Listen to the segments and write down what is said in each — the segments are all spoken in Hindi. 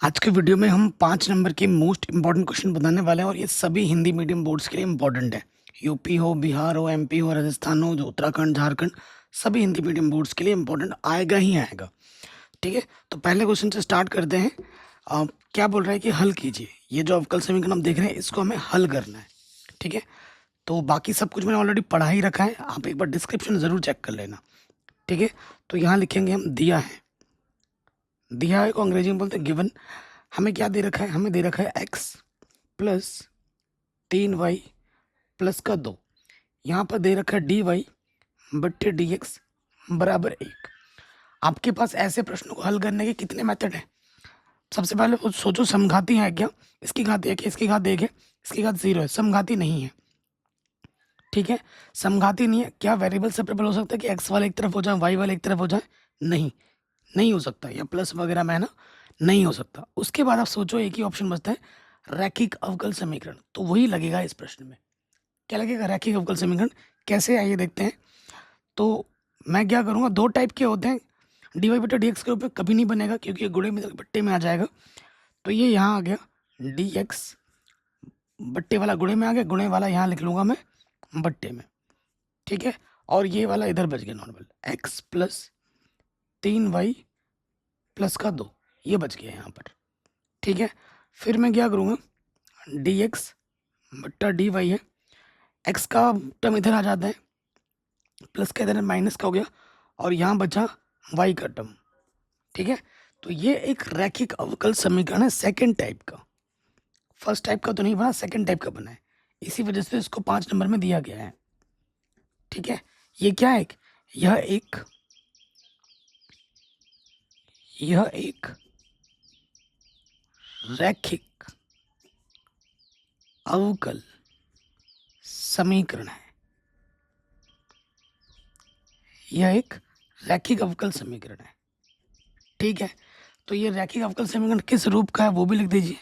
आज के वीडियो में हम 5 नंबर के मोस्ट इंपॉर्टेंट क्वेश्चन बताने वाले हैं और ये सभी हिंदी मीडियम बोर्ड्स के लिए इंपॉर्टेंट है। यूपी हो, बिहार हो, एमपी हो, राजस्थान हो, जो उत्तराखंड, झारखंड, सभी हिंदी मीडियम बोर्ड्स के लिए इंपॉर्टेंट आएगा ही आएगा। ठीक है, तो पहले क्वेश्चन से स्टार्ट करते हैं। क्या बोल रहा है कि हल कीजिए। ये जो अवकल समीकरण हम देख रहे हैं इसको हमें हल करना है। ठीक है, तो बाकी सब कुछ मैंने ऑलरेडी पढ़ा ही रखा है, आप एक बार डिस्क्रिप्शन ज़रूर चेक कर लेना। ठीक है, तो यहाँ लिखेंगे हम दिया है। दिया है को अंग्रेजी में बोलते हैं गिवन। हमें क्या दे रखा है? हमें दे रखा है x प्लस 3y प्लस का 2। यहाँ पर दे रखा है dy बट्टे dx बराबर 1। आपके पास ऐसे प्रश्नों को हल करने के कितने मेथड हैं? सबसे पहले सोचो, समघाती है क्या? इसकी घात 1 है, इसकी घात 1 है, इसकी घात 0 है, समघाती नहीं है। ठीक है, समघाती नहीं है। क्या वेरिएबल सेपरेबल हो सकता है कि x वाला एक तरफ हो जाए, y वाला एक तरफ हो जाए? नहीं, नहीं हो सकता। या प्लस वगैरह में है ना, नहीं हो सकता। उसके बाद आप सोचो, एक ही ऑप्शन बचता है, रैखिक अवकल समीकरण। तो वही लगेगा इस प्रश्न में। क्या लगेगा? रैखिक अवकल समीकरण। कैसे, आइए देखते हैं। तो मैं क्या करूँगा, दो टाइप के होते हैं। डी वाई बटा डी एक्स के रूप में कभी नहीं बनेगा क्योंकि ये गुणे में बट्टे में आ जाएगा। तो ये यहाँ आ गया डी एक्स, बट्टे वाला गुणे में आ गया, गुणे वाला यहाँ लिख लूँगा मैं बट्टे में। ठीक है, और ये वाला इधर बच गया normal, x plus 3y plus का 2, ये बच गया यहाँ पर। ठीक है, फिर मैं क्या करूँगा, डी एक्स बट्टा डी वाई है, एक्स का टर्म इधर आ जाता है, प्लस का इधर माइनस का हो गया, और यहाँ बचा वाई का टर्म। ठीक है, तो ये एक रैखिक अवकल समीकरण है सेकेंड टाइप का। फर्स्ट टाइप का तो नहीं बना, सेकेंड टाइप का बना है, इसी वजह से इसको 5 नंबर में दिया गया है। ठीक है, ये क्या है? यह एक रैखिक अवकल समीकरण है। यह एक रैखिक अवकल समीकरण है। ठीक है, तो ये रैखिक अवकल समीकरण किस रूप का है वो भी लिख दीजिए।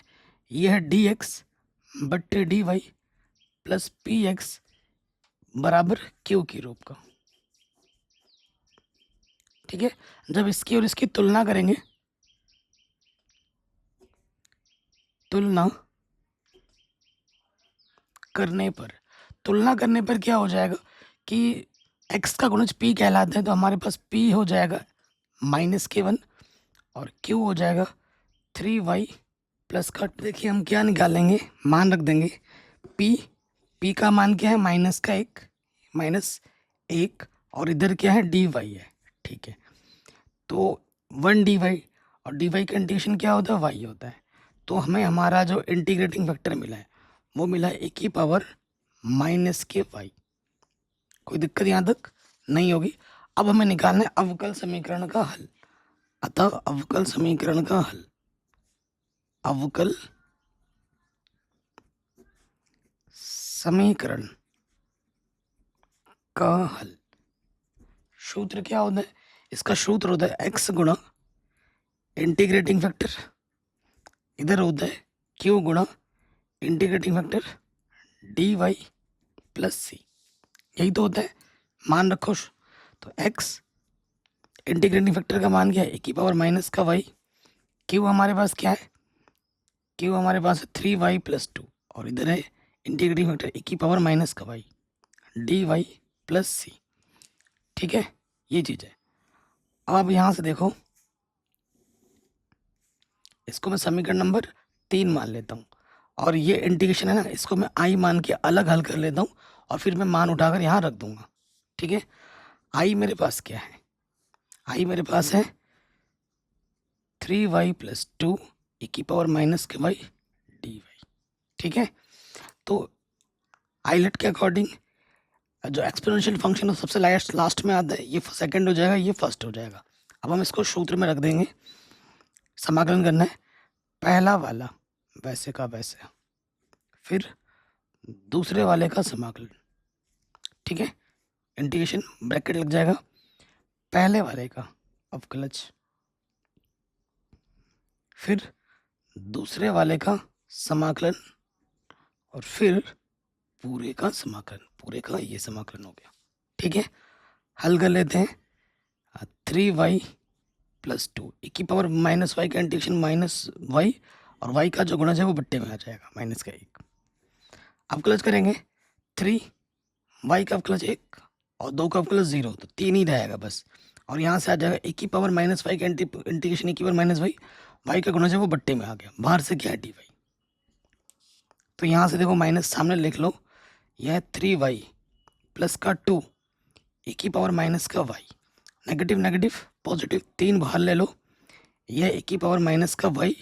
यह है डी एक्स बट्टे d y plus p x बराबर क्यू की रूप का। ठीक है, जब इसकी और इसकी तुलना करेंगे, तुलना करने पर क्या हो जाएगा कि x का गुणज p कहलाता है, तो हमारे पास p हो जाएगा -k1 और q हो जाएगा 3y प्लस का। देखिए हम क्या निकालेंगे, मान रख देंगे। p का मान क्या है? -1 और इधर क्या है? dy है। ठीक है, तो 1 dy, और dy का इंटीग्रेशन क्या होता है? y होता है। तो हमें हमारा जो इंटीग्रेटिंग फैक्टर मिला है वो मिला है e⁻⁻k y। कोई दिक्कत यहाँ तक नहीं होगी। अब हमें निकालना है अवकल समीकरण का हल। अतः अवकल समीकरण का हल, अवकल समीकरण का हल, सूत्र क्या होता है? इसका सूत्र होता है x गुणा इंटीग्रेटिंग फैक्टर, इधर होता है q गुणा इंटीग्रेटिंग फैक्टर dy प्लस सी। यही तो होता है, मान रखो। तो x इंटीग्रेटिंग फैक्टर का मान क्या है? e⁻⁻y। q हमारे पास क्या है? q हमारे पास है 3y प्लस 2, और इधर है integrating factor e⁻⁻y dy plus C. ठीक है, ये चीज़ है। अब यहाँ से देखो, इसको मैं समीकरण नंबर 3 मान लेता हूँ, और ये इंटीग्रेशन है ना, इसको मैं i मान के अलग हल कर लेता हूँ, और फिर मैं मान उठाकर यहाँ रख दूंगा। ठीक है, i मेरे पास क्या है? i मेरे पास है 3y प्लस 2 e⁻⁻y dy। ठीक है, तो आइलेट के अकॉर्डिंग जो एक्सपोनेंशियल फंक्शन है सबसे लास्ट में आता है, ये सेकंड हो जाएगा, ये फर्स्ट हो जाएगा। अब हम इसको सूत्र में रख देंगे। समाकलन करना है, पहला वाला वैसे का वैसे, फिर दूसरे वाले का समाकलन। ठीक है, इंटीग्रेशन ब्रैकेट लग जाएगा, पहले वाले का अवकलज, फिर दूसरे वाले का समाकलन, और फिर पूरे का समाकलन। पूरे का ये समाकलन हो गया। ठीक है, हल कर लेते हैं। 3y प्लस 2 e की पावर माइनस वाई का इंटीग्रेशन माइनस वाई और y का जो गुणज है वो बट्टे में आ जाएगा माइनस का 1। अब क्लच करेंगे 3 y का अवकलज 1 और 2 का अवकलज 0, तो 3 ही रहेगा बस। और यहाँ से आ जाएगा e की पावर माइनस वाई का इंटीग्रेशन e की पावर माइनस वाई, y का गुणज है वो बट्टे में आ गया, बाहर से क्या है dy। तो यहाँ से देखो माइनस सामने लिख लो, यह 3y प्लस का 2 e की पावर माइनस का y, नेगेटिव नेगेटिव पॉजिटिव 3 बाहर ले लो, यह e की पावर माइनस का y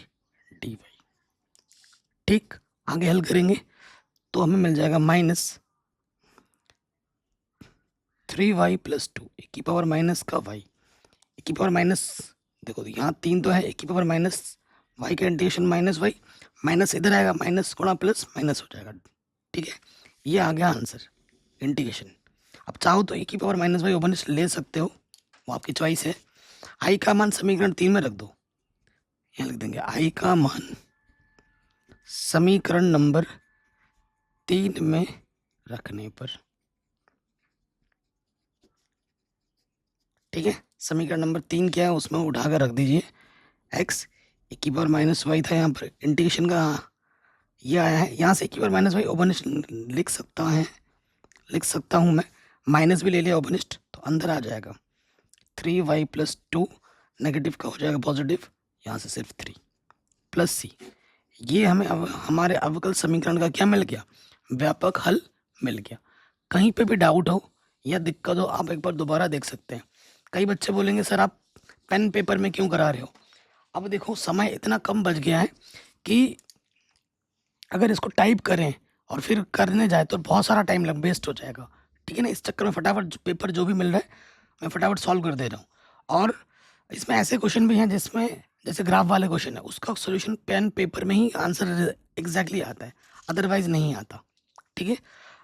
dy। ठीक, आगे हल करेंगे तो हमें मिल जाएगा माइनस 3y प्लस 2 e की पावर माइनस का y, e की पावर माइनस, देखो यहाँ 3 तो है, e की पावर माइनस y का इंटीग्रेशन माइनस y, माइनस इधर आएगा, माइनस गुणा प्लस माइनस हो जाएगा। ठीक है, ये आ गया आंसर इंटीग्रेशन। अब चाहो तो e की पावर माइनस वाई ओपन ले सकते हो, वो आपकी चॉइस है। आई का मान समीकरण 3 में रख दो, यहाँ लिख देंगे आई का मान समीकरण नंबर 3 में रखने पर। ठीक है, समीकरण नंबर 3 क्या है उसमें उठाकर रख दीजिए x, e की पावर माइनस वाई था, यहाँ पर इंटीग्रेशन का ये आया है, यहाँ से e की पावर माइनस वाई ओपन लिख सकता हूँ मैं, माइनस भी ले लिया ओपनिस्ट तो अंदर आ जाएगा 3y प्लस 2, नेगेटिव का हो जाएगा पॉजिटिव, यहाँ से सिर्फ 3 प्लस सी। ये हमें हमारे अवकल समीकरण का क्या मिल गया, व्यापक हल मिल गया। कहीं पे भी डाउट हो या दिक्कत हो आप एक बार दोबारा देख सकते हैं। कई बच्चे बोलेंगे सर आप पेन पेपर में क्यों करा रहे हो। अब देखो समय इतना कम बच गया है कि अगर इसको टाइप करें और फिर करने जाए तो बहुत सारा टाइम वेस्ट हो जाएगा। ठीक है ना, इस चक्कर में फटाफट पेपर जो भी मिल रहा है मैं फटाफट सॉल्व कर दे रहा हूँ। और इसमें ऐसे क्वेश्चन भी हैं जिसमें जैसे ग्राफ वाले क्वेश्चन है उसका सोल्यूशन पेन पेपर में ही आंसर एग्जैक्टली आता है, अदरवाइज नहीं आता। ठीक है,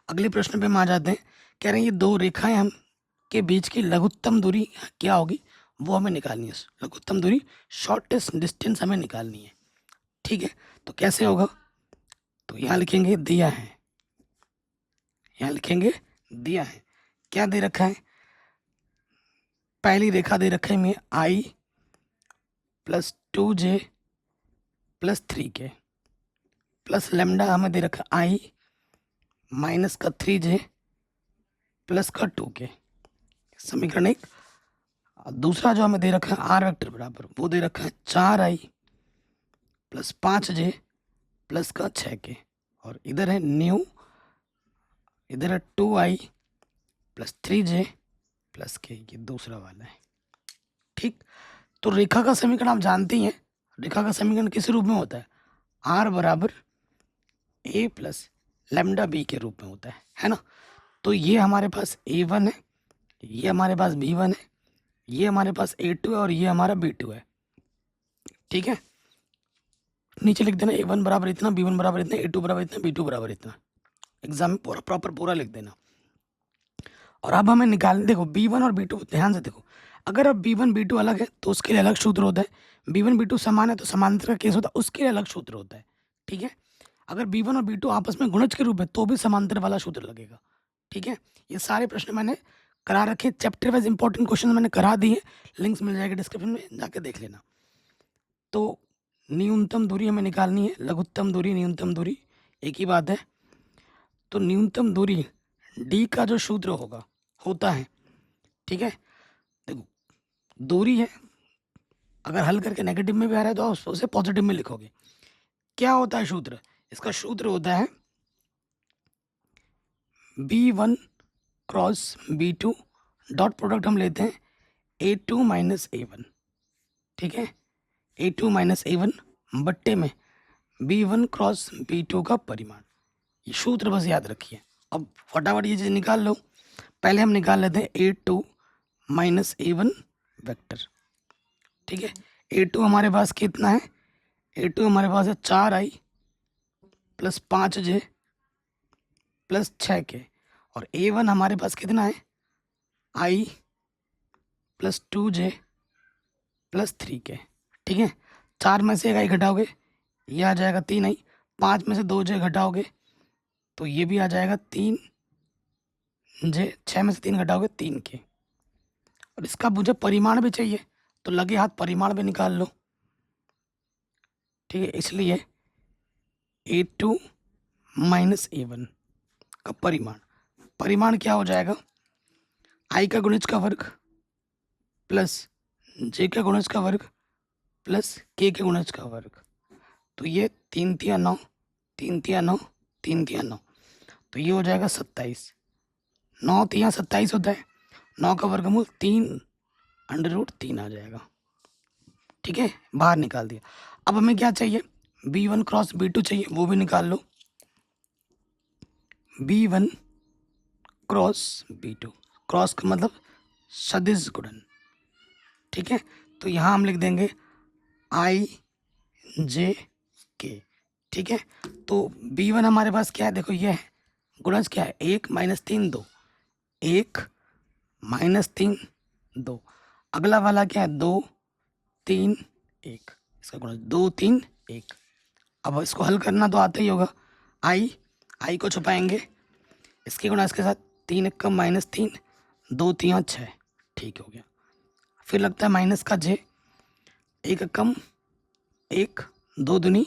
अगले प्रश्न पे हम आ जाते हैं। कह रहे हैं ये दो रेखाएं हम के बीच की लघुत्तम दूरी क्या होगी, वो हमें निकालनी है। लघुत्तम दूरी शॉर्टेस्ट डिस्टेंस हमें निकालनी है। ठीक है, तो कैसे होगा, तो यहाँ लिखेंगे दिया है, यहाँ लिखेंगे दिया है, क्या दे रखा है, पहली रेखा दे रखा है में i plus 2j plus 3k plus lambda हमें दे रखा i माइनस का 3j प्लस का 2k, समीकरण 1। दूसरा जो हमें दे रखा है आर वेक्टर बराबर वो दे रखा है 4i प्लस 5j प्लस का 6k, और इधर है न्यू, इधर है 2i प्लस 3j प्लस के, ये दूसरा वाला है। ठीक, तो रेखा का समीकरण आप जानते ही हैं, रेखा का समीकरण किस रूप में होता है, आर बराबर ए प्लस लेमडा बी के रूप में होता है ना। तो ये हमारे पास a1 है, ये हमारे पास b1 है, ये हमारे पास a2 है और ये हमारा b2 है। ठीक है, नीचे लिख देना a1 बराबर इतना, b1 बराबर इतना, a2 बराबर इतना, b2 बराबर इतना, एग्जाम में पूरा प्रॉपर पूरा लिख देना। और अब हमें निकाल, देखो b1 और b2 ध्यान से देखो, अगर अब b1 b2 अलग है तो उसके लिए अलग सूत्र होता है, b1 b2 समान है तो समांतर का केस होता है, उसके लिए अलग सूत्र होता है। ठीक है, अगर b1 और b2 आपस में गुणज के रूप में तो भी समांतर वाला सूत्र लगेगा। ठीक है, ये सारे प्रश्न मैंने करा रखे, चैप्टर वाइज इंपॉर्टेंट क्वेश्चन मैंने करा दिए, लिंक्स मिल जाएगा डिस्क्रिप्शन में, जाके देख लेना। तो न्यूनतम दूरी हमें निकालनी है, लघुत्तम दूरी न्यूनतम दूरी एक ही बात है। तो न्यूनतम दूरी डी का जो सूत्र होता है, ठीक है, देखो दूरी है, अगर हल करके नेगेटिव में भी आ रहा है तो आप उसे पॉजिटिव में लिखोगे। क्या होता है सूत्र, इसका सूत्र होता है b1 cross b2 dot product हम लेते हैं a2 माइनस a1। ठीक है, a2 माइनस a1 बट्टे में b1 क्रॉस b2 का परिमाण, ये सूत्र बस याद रखिए। अब फटाफट ये चीज़ निकाल लो, पहले हम निकाल लेते हैं a2 माइनस a1 वेक्टर। ठीक है, a2 हमारे पास कितना है, a2 हमारे पास है 4i plus 5j plus 6k, और a1 हमारे पास कितना है i plus 2j plus 3k। ठीक है, 4 में से 1 i घटाओगे ये आ जाएगा 3i, 5 में से 2j घटाओगे तो ये भी आ जाएगा 3j, 6 में से 3 घटाओगे 3k, और इसका मुझे परिमाण भी चाहिए तो लगे हाथ परिमाण भी निकाल लो, ठीक है। इसलिए A2 माइनस A1 का परिमाण क्या हो जाएगा, I का गुणज का वर्ग प्लस J का गुणज का वर्ग प्लस K के गुणज का वर्ग। तो ये 3 तिया 9, 3 तिया 9, 3 तिया 9, तो ये हो जाएगा 27। 9 तिया 27 होता है, 9 का वर्गमूल 3√3 आ जाएगा, ठीक है। बाहर निकाल दिया। अब हमें क्या चाहिए, B1 क्रॉस B2 चाहिए, वो भी निकाल लो। B1 क्रॉस B2, क्रॉस का मतलब सदिश गुणन, ठीक है। तो यहाँ हम लिख देंगे IJK, ठीक है। तो B1 हमारे पास क्या है, देखो ये है, गुणज क्या है, 1 माइनस 3 2, 1 माइनस 3 2, अगला वाला क्या है, 2 3 1, इसका गुणज 2 3 1। अब इसको हल करना तो आता ही होगा, आई को छुपाएंगे, इसके गुणा इसके साथ, 3 1 का माइनस 3, 2 3 6, ठीक हो गया। फिर लगता है माइनस का J, 1 कम 1, 2 दूनी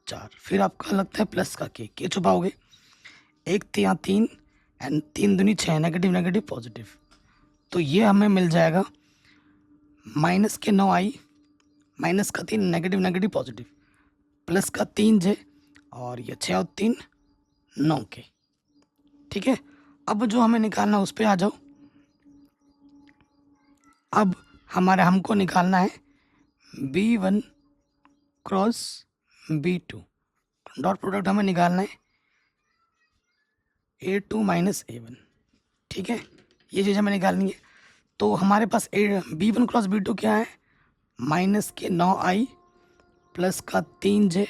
4, फिर आपका लगता है प्लस का K छुपाओगे, 1 3 3 एंड 3 दूनी 6, नेगेटिव नेगेटिव पॉजिटिव। तो ये हमें मिल जाएगा माइनस के 9I, माइनस का 3 नेगेटिव नेगेटिव पॉजिटिव, प्लस का 3J, और ये 6 और 3 9K, ठीक है। अब जो हमें निकालना उस पर आ जाओ। अब हमको निकालना है B1 cross B2, dot product हमें निकालना है A2 माइनस A1, ठीक है। ये चीज़ हमें निकालनी है। तो हमारे पास B1 क्रॉस B2 क्या है, माइनस के 9I प्लस का 3J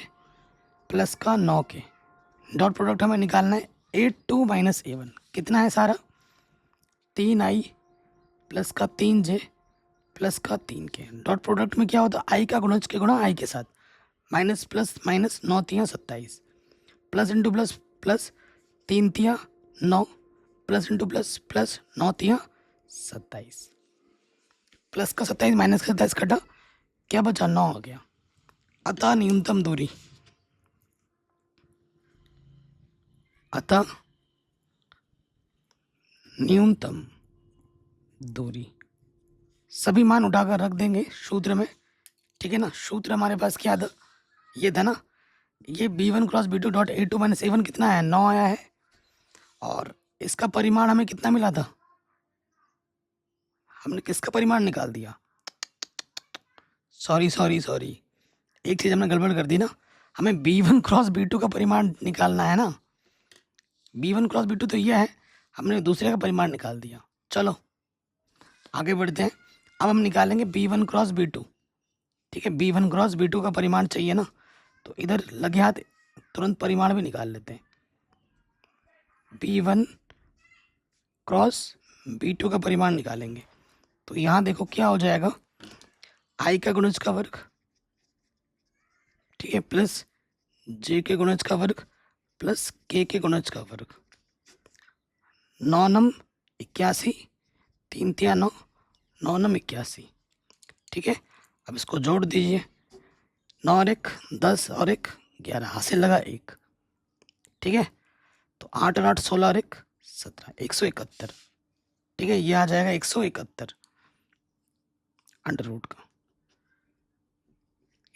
प्लस का 9K, डॉट प्रोडक्ट हमें निकालना है A2 माइनस A1, कितना है सारा, 3I प्लस का 3J प्लस का 3K। डॉट प्रोडक्ट में क्या होता है, I का गुणज के गुणा I के साथ, माइनस प्लस माइनस 9 तिया 27, प्लस इंटू प्लस प्लस 3 तिया 9, प्लस इंटू प्लस प्लस 9 तिया 27, प्लस का 27 माइनस का 27 कटा, क्या बचा, 9 आ गया। अतः न्यूनतम दूरी सभी मान उठाकर रख देंगे सूत्र में, ठीक है ना। सूत्र हमारे पास क्या था, ये था ना, ये B1 cross B2 dot A2 minus A1 कितना है, 9 आया है, और इसका परिमाण हमें कितना मिला था, हमने किसका परिमाण निकाल दिया, सॉरी, एक चीज़ हमने गड़बड़ कर दी ना, हमें B1 क्रॉस B2 का परिमाण निकालना है ना। B1 क्रॉस B2 तो ये है, हमने दूसरे का परिमाण निकाल दिया। चलो आगे बढ़ते हैं। अब हम निकालेंगे B1 क्रॉस B2, ठीक है। B1 क्रॉस B2 का परिमाण चाहिए ना, तो इधर लगे हाथ तुरंत परिमाण भी निकाल लेते हैं। B1 क्रॉस B2 का परिमाण निकालेंगे, तो यहाँ देखो क्या हो जाएगा, I का गुणज का वर्ग, ठीक है, प्लस J के गुणज का वर्ग प्लस K के गुणज का वर्ग, 9 9 81, 3 तिया 9, 9 9 81, ठीक है। अब इसको जोड़ दीजिए, 9 और 1 10 और 1 11, हासिल लगा 1, ठीक है। तो 8 और 8 16 और 1 17, 171, ठीक है। ये आ जाएगा 171 अंडर रूट का,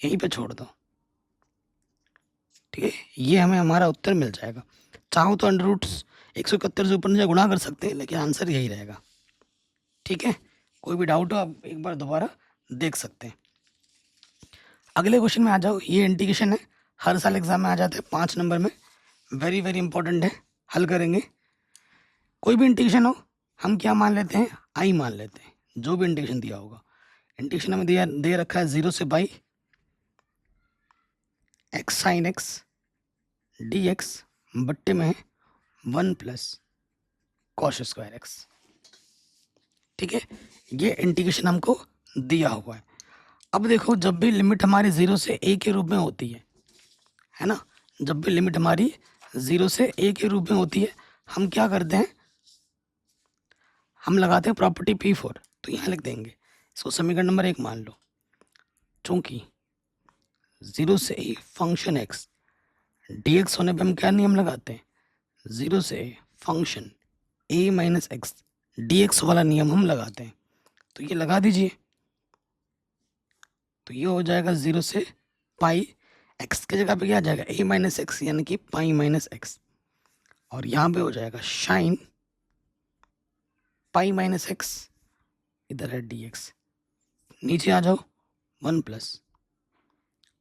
यहीं पे छोड़ दो, ठीक है। ये हमें हमारा उत्तर मिल जाएगा। चाहो तो अंडर रूट 171 से ऊपर नीचे गुणा कर सकते हैं, लेकिन आंसर यही रहेगा, ठीक है। कोई भी डाउट हो आप एक बार दोबारा देख सकते हैं। अगले क्वेश्चन में आ जाओ। ये इंटीग्रेशन है, हर साल एग्जाम में आ जाता है 5 नंबर में, वेरी वेरी इंपॉर्टेंट है, हल करेंगे। कोई भी इंटीग्रेशन हो, हम क्या मान लेते हैं, आई मान लेते हैं, जो भी इंटीग्रेशन दिया होगा। इंटीग्रेशन हमें दे रखा है 0 से by x sine x D x बट्टे में 1 प्लस कॉस स्क्वायर एक्स, ठीक है। ये इंटीग्रेशन हमको दिया हुआ है। अब देखो, जब भी लिमिट हमारी 0 से a के रूप में होती है ना, जब भी लिमिट हमारी 0 से a के रूप में होती है, हम क्या करते हैं, हम लगाते हैं प्रॉपर्टी P4। तो यहाँ लिख देंगे इसको समीकरण नंबर 1 मान लो। चूंकि 0 से a फंक्शन x dx होने पे हम क्या नियम लगाते हैं, 0 से function a minus x dx वाला नियम हम लगाते हैं। तो ये लगा दीजिए, तो ये हो जाएगा 0 से पाई, x की जगह पे क्या आ जाएगा a माइनस एक्स यानी कि पाई माइनस एक्स, और यहाँ पे हो जाएगा साइन पाई माइनस एक्स, इधर है dx, नीचे आ जाओ 1 प्लस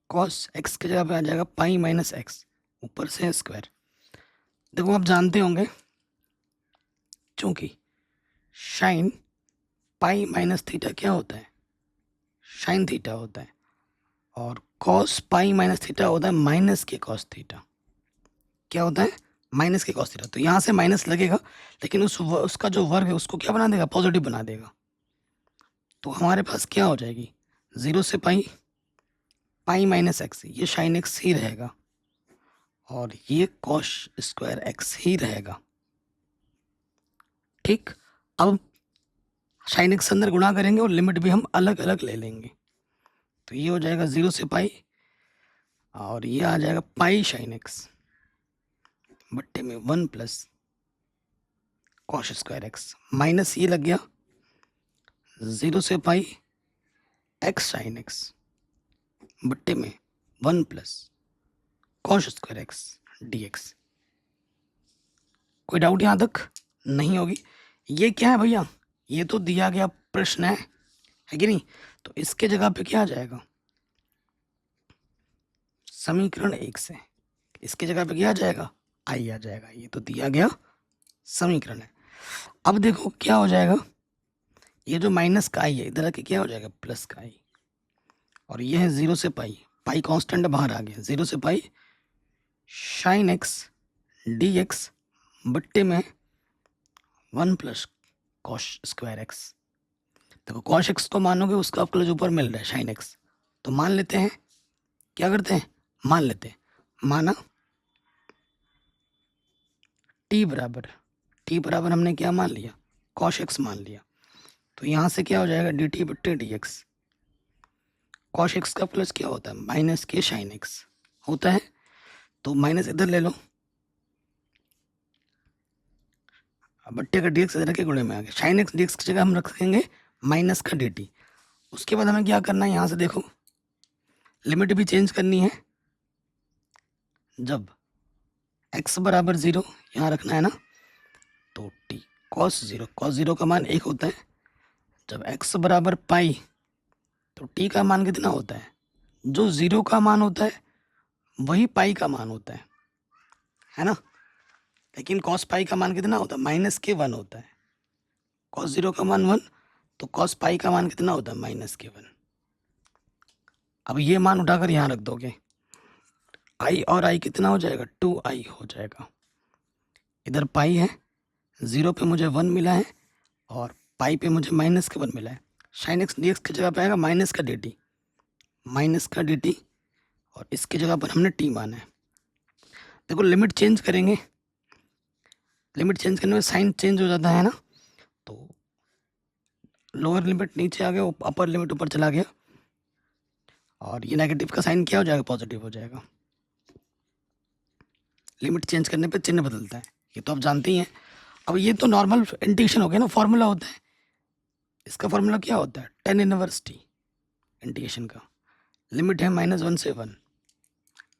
कॉस एक्स की जगह पे आ जाएगा पाई माइनस एक्स, ऊपर से स्क्वायर। देखो आप जानते होंगे चूंकि साइन पाई माइनस थीटा क्या होता है, साइन थीटा होता है, और कॉस पाई माइनस थीटा होता है माइनस के कॉस थीटा। क्या होता है, माइनस के कॉस थीटा। तो यहाँ से माइनस लगेगा, लेकिन उसका जो वर्ग है उसको क्या बना देगा, पॉजिटिव बना देगा। तो हमारे पास क्या हो जाएगी, 0 से पाई, पाई माइनस एक्स, ये साइन एक्स ही रहेगा और ये कॉस स्क्वायर एक्स ही रहेगा। ठीक, अब साइन एक्स अंदर गुणा करेंगे और लिमिट भी हम अलग अलग ले लेंगे। तो ये हो जाएगा 0 से पाई और ये आ जाएगा पाई साइन एक्स बट्टे में 1 plus cos square x, minus ये लग गया 0 से पाई एक्स साइन एक्स बट्टे में 1 plus cos square x dx। कोई डाउट यहाँ तक नहीं होगी। ये क्या है भैया, ये तो दिया गया प्रश्न है कि नहीं। तो इसके जगह पे क्या आ जाएगा, समीकरण 1 से इसके जगह पे क्या आ जाएगा, आई आ जाएगा। ये तो दिया गया समीकरण है। अब देखो क्या हो जाएगा, ये जो माइनस का आई है इधर आके क्या हो जाएगा, प्लस का आई, और ये है 0 से पाई, पाई कांस्टेंट बाहर आ गया, 0 से पाई साइन एक्स dx बट्टे में 1 प्लस कॉस स्क्वायर एक्स। देखो कॉस एक्स को मानोगे उसका आपको जो ऊपर मिल रहा है साइन एक्स, तो मान लेते हैं, क्या करते हैं, मान लेते हैं, माना t बराबर हमने क्या मान लिया, कॉस एक्स मान लिया। तो यहाँ से क्या हो जाएगा, dt बट्टे dx। कॉस एक्स का प्लस क्या होता है, माइनस के साइन एक्स होता है, तो माइनस इधर ले लो, बट्टे का dx इधर के गुणे में आ गया, साइन एक्स dx की जगह हम रखेंगे माइनस का dt। उसके बाद हमें क्या करना है, यहाँ से देखो लिमिट भी चेंज करनी है। जब x बराबर 0 यहाँ रखना है ना, तो t cos 0 का मान 1 होता है। जब x बराबर पाई, तो t का मान कितना होता है, जो 0 का मान होता है वही पाई का मान होता है ना। लेकिन cos पाई का मान कितना होता है, माइनस के 1 होता है। cos 0 का मान 1, तो cos पाई का मान कितना होता है, माइनस के 1। अब ये मान उठाकर यहाँ रख दोगे, आई और आई कितना हो जाएगा, 2i हो जाएगा। इधर पाई है, 0 पे मुझे 1 मिला है और पाई पे मुझे माइनस के 1 मिला है। साइन एक्स dx की जगह पे आएगा माइनस का dt, और इसकी जगह पर हमने t माना है। देखो लिमिट चेंज करेंगे, लिमिट चेंज करने में साइन चेंज हो जाता है ना, तो लोअर लिमिट नीचे आ गया, अपर लिमिट ऊपर चला गया, और ये नेगेटिव का साइन क्या हो जाएगा, पॉजिटिव हो जाएगा। लिमिट चेंज करने पे चिन्ह बदलता है, ये तो आप जानते ही हैं। अब ये तो नॉर्मल इंटीग्रेशन हो गया ना, फॉर्मूला होता है। इसका फॉर्मूला क्या होता है, tan इनवर्स t इंटीग्रेशन का। लिमिट है -1 से 1,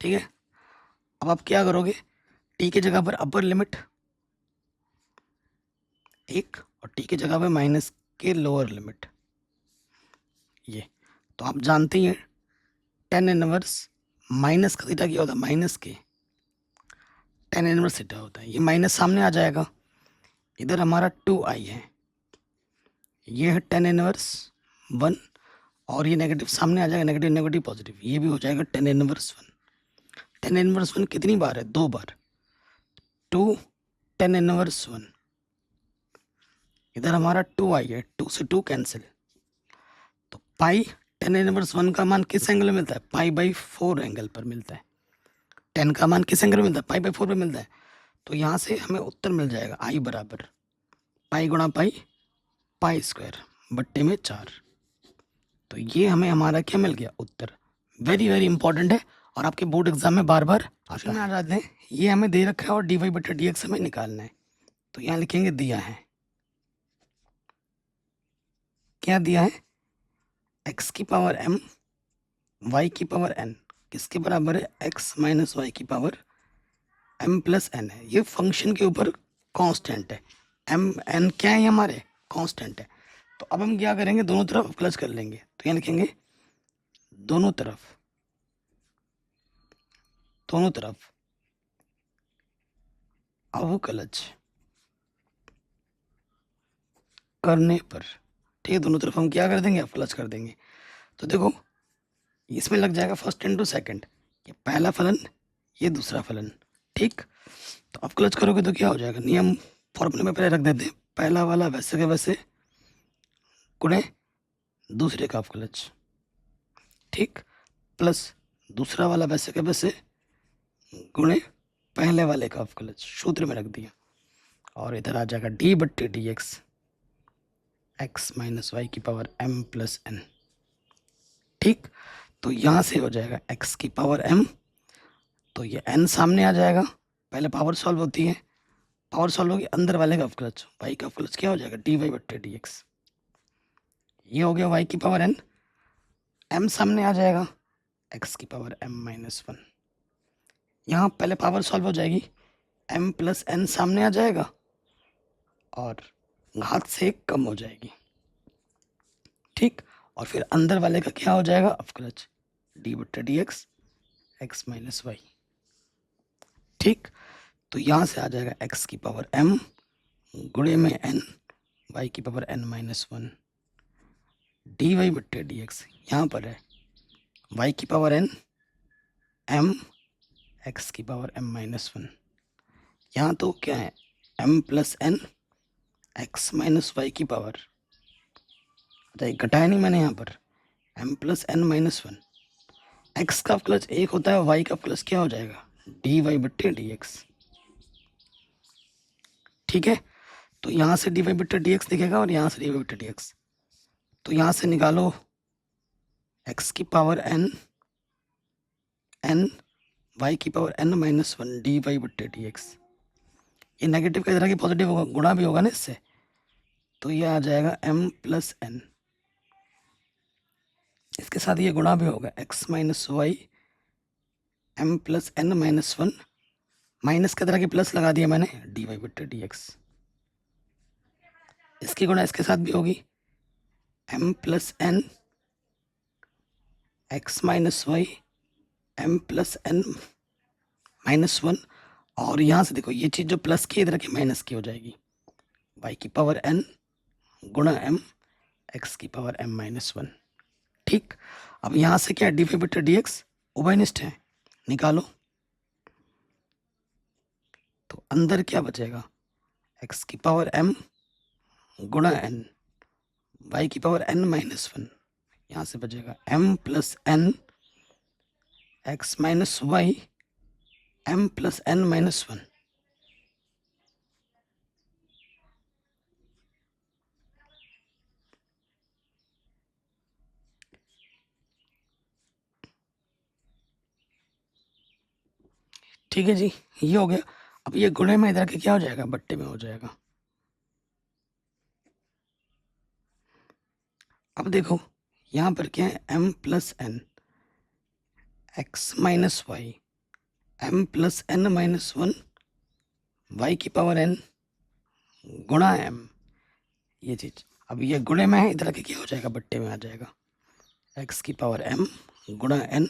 ठीक है। अब आप क्या करोगे, t की जगह पर अपर लिमिट 1 और t की जगह पर माइनस के लोअर लिमिट, ये तो आप जानते ही हैं। tan इनवर्स माइनस का थीटा क्या होता है, माइनस के tan इनवर्स थीटा होता है। ये माइनस सामने आ जाएगा, इधर हमारा 2i है, ये है tan इनवर्स 1, और ये नेगेटिव सामने आ जाएगा, नेगेटिव नेगेटिव पॉजिटिव, ये भी हो जाएगा tan इनवर्स 1। tan इनवर्स 1 कितनी बार है, 2 बार, 2 tan इनवर्स 1। इधर हमारा 2i है, 2 से 2 कैंसिल, तो पाई tan इनवर्स 1 का मान किस एंगल में मिलता है, π/4 एंगल पर मिलता है। tan का मान किस एंगल में मिलता है, π/4 पे मिलता है। तो यहाँ से हमें उत्तर मिल जाएगा i बराबर पाई गुणा पाई, पाई स्क्वायर बट्टे में 4। तो ये हमें हमारा क्या मिल गया, उत्तर। वेरी वेरी इंपॉर्टेंट है और आपके बोर्ड एग्जाम में बार बार आता है। आ जाते हैं, ये हमें दे रखा है और dy बटा dx हमें निकालना है। तो यहाँ लिखेंगे दिया है, क्या दिया है, x की पावर m y की पावर n किसके बराबर है, x माइनस वाई की पावर m प्लस n है। ये फंक्शन के ऊपर कांस्टेंट है, m n क्या है, ये हमारे कांस्टेंट है। तो अब हम क्या करेंगे, दोनों तरफ प्लस कर लेंगे। तो यहाँ लिखेंगे दोनों तरफ अवकलज करने पर, ठीक है, दोनों तरफ हम क्या कर देंगे, अवकलज कर देंगे। तो देखो इसमें लग जाएगा फर्स्ट इंटू सेकंड, ये पहला फलन ये दूसरा फलन, ठीक। तो अवकलज करोगे तो क्या हो जाएगा, नियम फॉर्मूले में पहले रख देते हैं, पहला वाला वैसे के वैसे गुणे दूसरे का अवकलज, ठीक, प्लस दूसरा वाला वैसे के वैसे गुणे पहले वाले का अवकलज, सूत्र में रख दिया। और इधर आ जाएगा डी बट्टे d x, x minus y की पावर m प्लस n, ठीक। तो यहाँ से हो जाएगा x की पावर m, तो ये n सामने आ जाएगा, पहले पावर सॉल्व होती है, पावर सॉल्व होगी अंदर वाले का अवकलज, y का अवकलज क्या हो जाएगा, dy बट्टे डी एक्स। ये हो गया y की पावर n, m सामने आ जाएगा, x की पावर m माइनस वन। यहाँ पहले पावर सॉल्व हो जाएगी, m प्लस n सामने आ जाएगा और घात से एक कम हो जाएगी, ठीक। और फिर अंदर वाले का क्या हो जाएगा, अवकलज, डी बट्टा d x, x minus y, ठीक। तो यहाँ से आ जाएगा x की पावर m गुणे में n, y की power n minus one, d y बट्टे डी एक्स, यहाँ पर है y की पावर n m, x की पावर m माइनस वन, यहाँ तो क्या है m plus n x minus y की पावर, घटाया नहीं मैंने यहाँ पर, m plus n minus one, x का अवकलज एक होता है, y का अवकलज क्या हो जाएगा, डी वाई बट्टे डी एक्स, ठीक है। तो यहाँ से डी वाई बट्टे डी एक्स दिखेगा और यहाँ से डी वाई बट्टे डी एक्स, तो यहाँ से निकालो x की पावर n y की power n minus one d y बट्टे डी एक्स। ये नेगेटिव का इधर की पॉजिटिव होगा, गुणा भी होगा ना इससे, तो ये आ जाएगा m प्लस n, इसके साथ ये गुणा भी होगा, x minus y m plus n minus one, minus की तरह की प्लस लगा दिया मैंने, डी वाई बट्टे डी एक्स। इसकी गुणा इसके साथ भी होगी, m plus n x minus y m plus n minus one, और यहाँ से देखो ये चीज़ जो प्लस की इधर की माइनस की हो जाएगी, y की पावर n गुणा m x की पावर m माइनस वन, ठीक। अब यहाँ से क्या डी वाई बट्टे डी एक्स उभयनिष्ठ है, निकालो। तो अंदर क्या बचेगा, x की पावर m गुणा n, y की पावर n माइनस वन, यहाँ से बचेगा m plus n x minus y m plus n minus one, ठीक है जी, ये हो गया। अब ये गुणे में इधर के क्या हो जाएगा, बट्टे में हो जाएगा। अब देखो यहाँ पर क्या है, m plus n x minus y m plus n minus one y की पावर n गुणा m, ये चीज अब ये गुणे में है, इधर के क्या हो जाएगा, बट्टे में आ जाएगा, x की पावर m गुणा n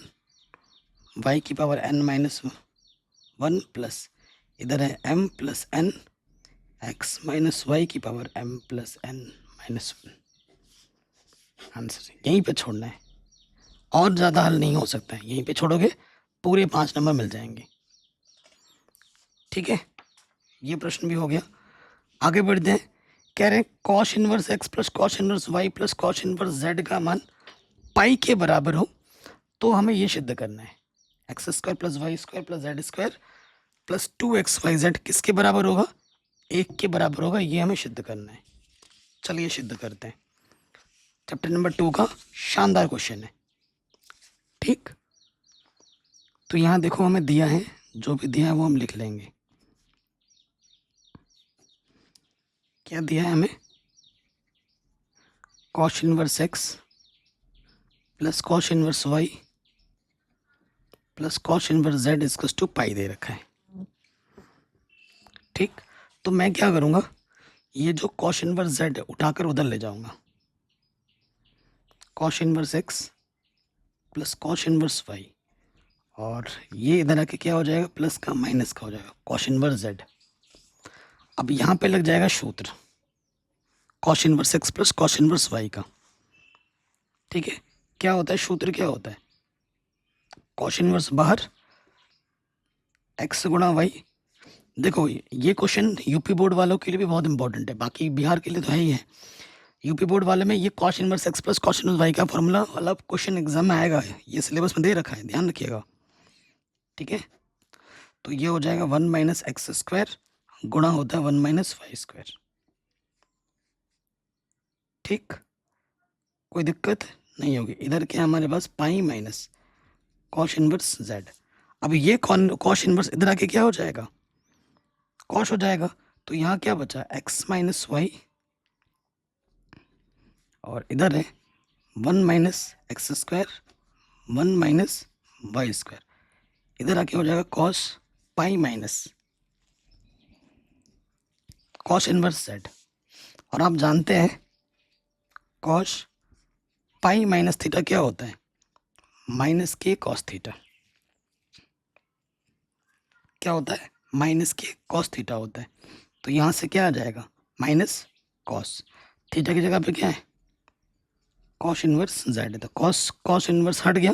y की power n minus one plus इधर है m plus n x minus y की power m plus n minus one. Answer यहीं पे छोड़ना है, और ज़्यादा हल नहीं हो सकता है, यहीं पे छोड़ोगे पूरे 5 नंबर मिल जाएंगे, ठीक है। ये प्रश्न भी हो गया। आगे बढ़ते हैं, कह रहे हैं cosh inverse x plus cosh inverse y plus cosh inverse z का मान पाई के बराबर हो तो हमें ये सिद्ध करना है, x square plus y square plus z square plus 2xyz किसके बराबर होगा, 1 के बराबर होगा, ये हमें सिद्ध करना है। चलिए सिद्ध करते हैं। चैप्टर नंबर 2 का शानदार क्वेश्चन है। ठीक, तो यहाँ देखो हमें दिया है, जो भी दिया है वो हम लिख लेंगे। क्या दिया है हमें? Cos inverse x plus cos inverse y plus cos inverse z equals to pi दे रखा है। ठीक, तो मैं क्या करूँगा, ये जो कॉस इनवर्स जेड है उठाकर उधर ले जाऊँगा। Cos inverse x plus cos inverse y, और ये इधर आके क्या हो जाएगा, प्लस का माइनस का हो जाएगा, कॉस इनवर्स जेड। अब यहाँ पे लग जाएगा सूत्र cos inverse x plus cos inverse y का। ठीक है, क्या होता है सूत्र, क्या होता है, कॉस इनवर्स बाहर, एक्स गुणा वाई। देखो ये क्वेश्चन यूपी बोर्ड वालों के लिए भी बहुत इंपॉर्टेंट है, बाकी बिहार के लिए तो है ही है। यूपी बोर्ड वाले में ये cos inverse x plus cos inverse y का फॉर्मूला वाला क्वेश्चन एग्जाम में आएगा, ये सिलेबस में दे रखा है, ध्यान रखिएगा। ठीक है, तो ये हो जाएगा 1 माइनस एक्स स्क्वायर गुणा होता है 1 माइनस वाई स्क्वायर। ठीक, कोई दिक्कत नहीं होगी। इधर क्या है हमारे पास, pi minus cos inverse z. अब ये कॉस इनवर्स इधर आके क्या हो जाएगा, कॉस हो जाएगा। तो यहाँ क्या बचा, एक्स माइनस वाई, और इधर है 1 minus x square 1 minus y square. इधर आके हो जाएगा cos pi minus cos inverse z. और आप जानते हैं कॉस पाई माइनस थीटा क्या होता है, माइनस के कॉस थीटा। क्या होता है, माइनस के कॉस थीटा होता है। तो यहाँ से क्या आ जाएगा, माइनस कॉस थीटा की जगह पे क्या है, कॉस इनवर्स जेड है। तो कॉस इनवर्स हट गया,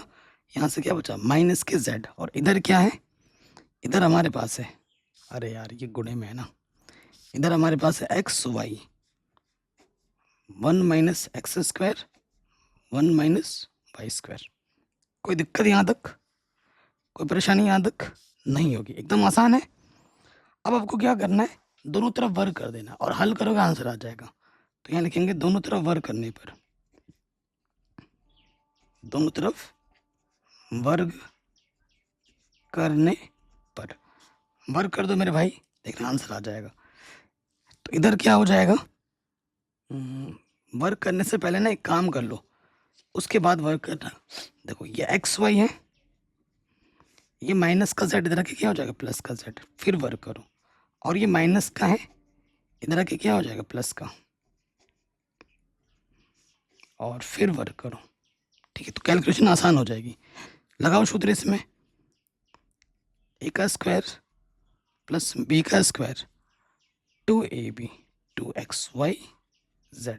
यहाँ से क्या बचा, माइनस के जेड। और इधर क्या है, इधर हमारे पास है, अरे यार ये गुणे में है ना, इधर हमारे पास है x y 1 minus x square 1 minus y square. कोई दिक्कत यहाँ तक, कोई परेशानी यहाँ तक नहीं होगी, एकदम आसान है। अब आपको क्या करना है, दोनों तरफ वर्ग कर देना और हल करोगे आंसर आ जाएगा। तो यहाँ लिखेंगे दोनों तरफ वर्ग करने पर, दोनों तरफ वर्ग करने पर, वर्ग कर दो मेरे भाई, देखना आंसर आ जाएगा। तो इधर क्या हो जाएगा, वर्ग करने से पहले ना एक काम कर लो, उसके बाद वर्ग करना। देखो ये एक्स वाई है, ये माइनस का जेड इधर आके क्या हो जाएगा, प्लस का जेड, फिर वर्ग करो। और ये माइनस का है, इधर आके क्या हो जाएगा, प्लस का, और फिर वर्ग करो। ठीक है, तो कैलकुलेशन आसान हो जाएगी। लगाओ सूत्र इसमें, ए का स्क्वायर प्लस बी का स्क्वायर 2ab 2xy z।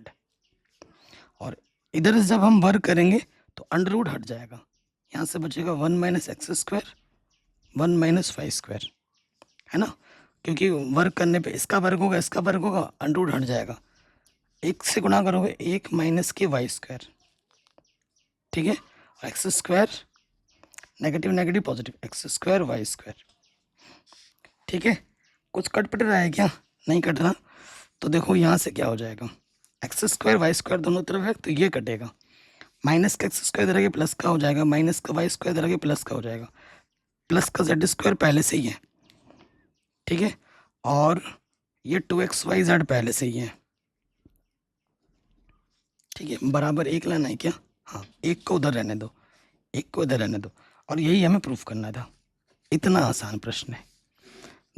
और इधर से जब हम वर्ग करेंगे तो अंडर रूट हट जाएगा, यहाँ से बचेगा 1 minus x square 1 minus y square, है ना, क्योंकि वर्ग करने पे इसका वर्ग होगा इसका वर्ग होगा, अंडर रूट हट जाएगा। एक से गुणा करोगे 1 माइनस के वाई स्क्वायर। ठीक है, और x square negative negative positive x square y square. ठीक है, कुछ कट पिट रहा है क्या, नहीं कट रहा। तो देखो यहाँ से क्या हो जाएगा, एक्स स्क्वायर वाई स्क्वायर दोनों तरफ है तो ये कटेगा, माइनस का एक्स स्क्वायर इधर आगे प्लस का हो जाएगा, माइनस का वाई स्क्वायर इधर आगे प्लस का हो जाएगा, प्लस का जेड स्क्वायर पहले से ही है। ठीक है, और ये 2xyz पहले से ही है। ठीक है, बराबर एक लाना है क्या, हाँ, एक को उधर रहने दो, एक को इधर रहने दो, और यही हमें प्रूफ करना था। इतना आसान प्रश्न है,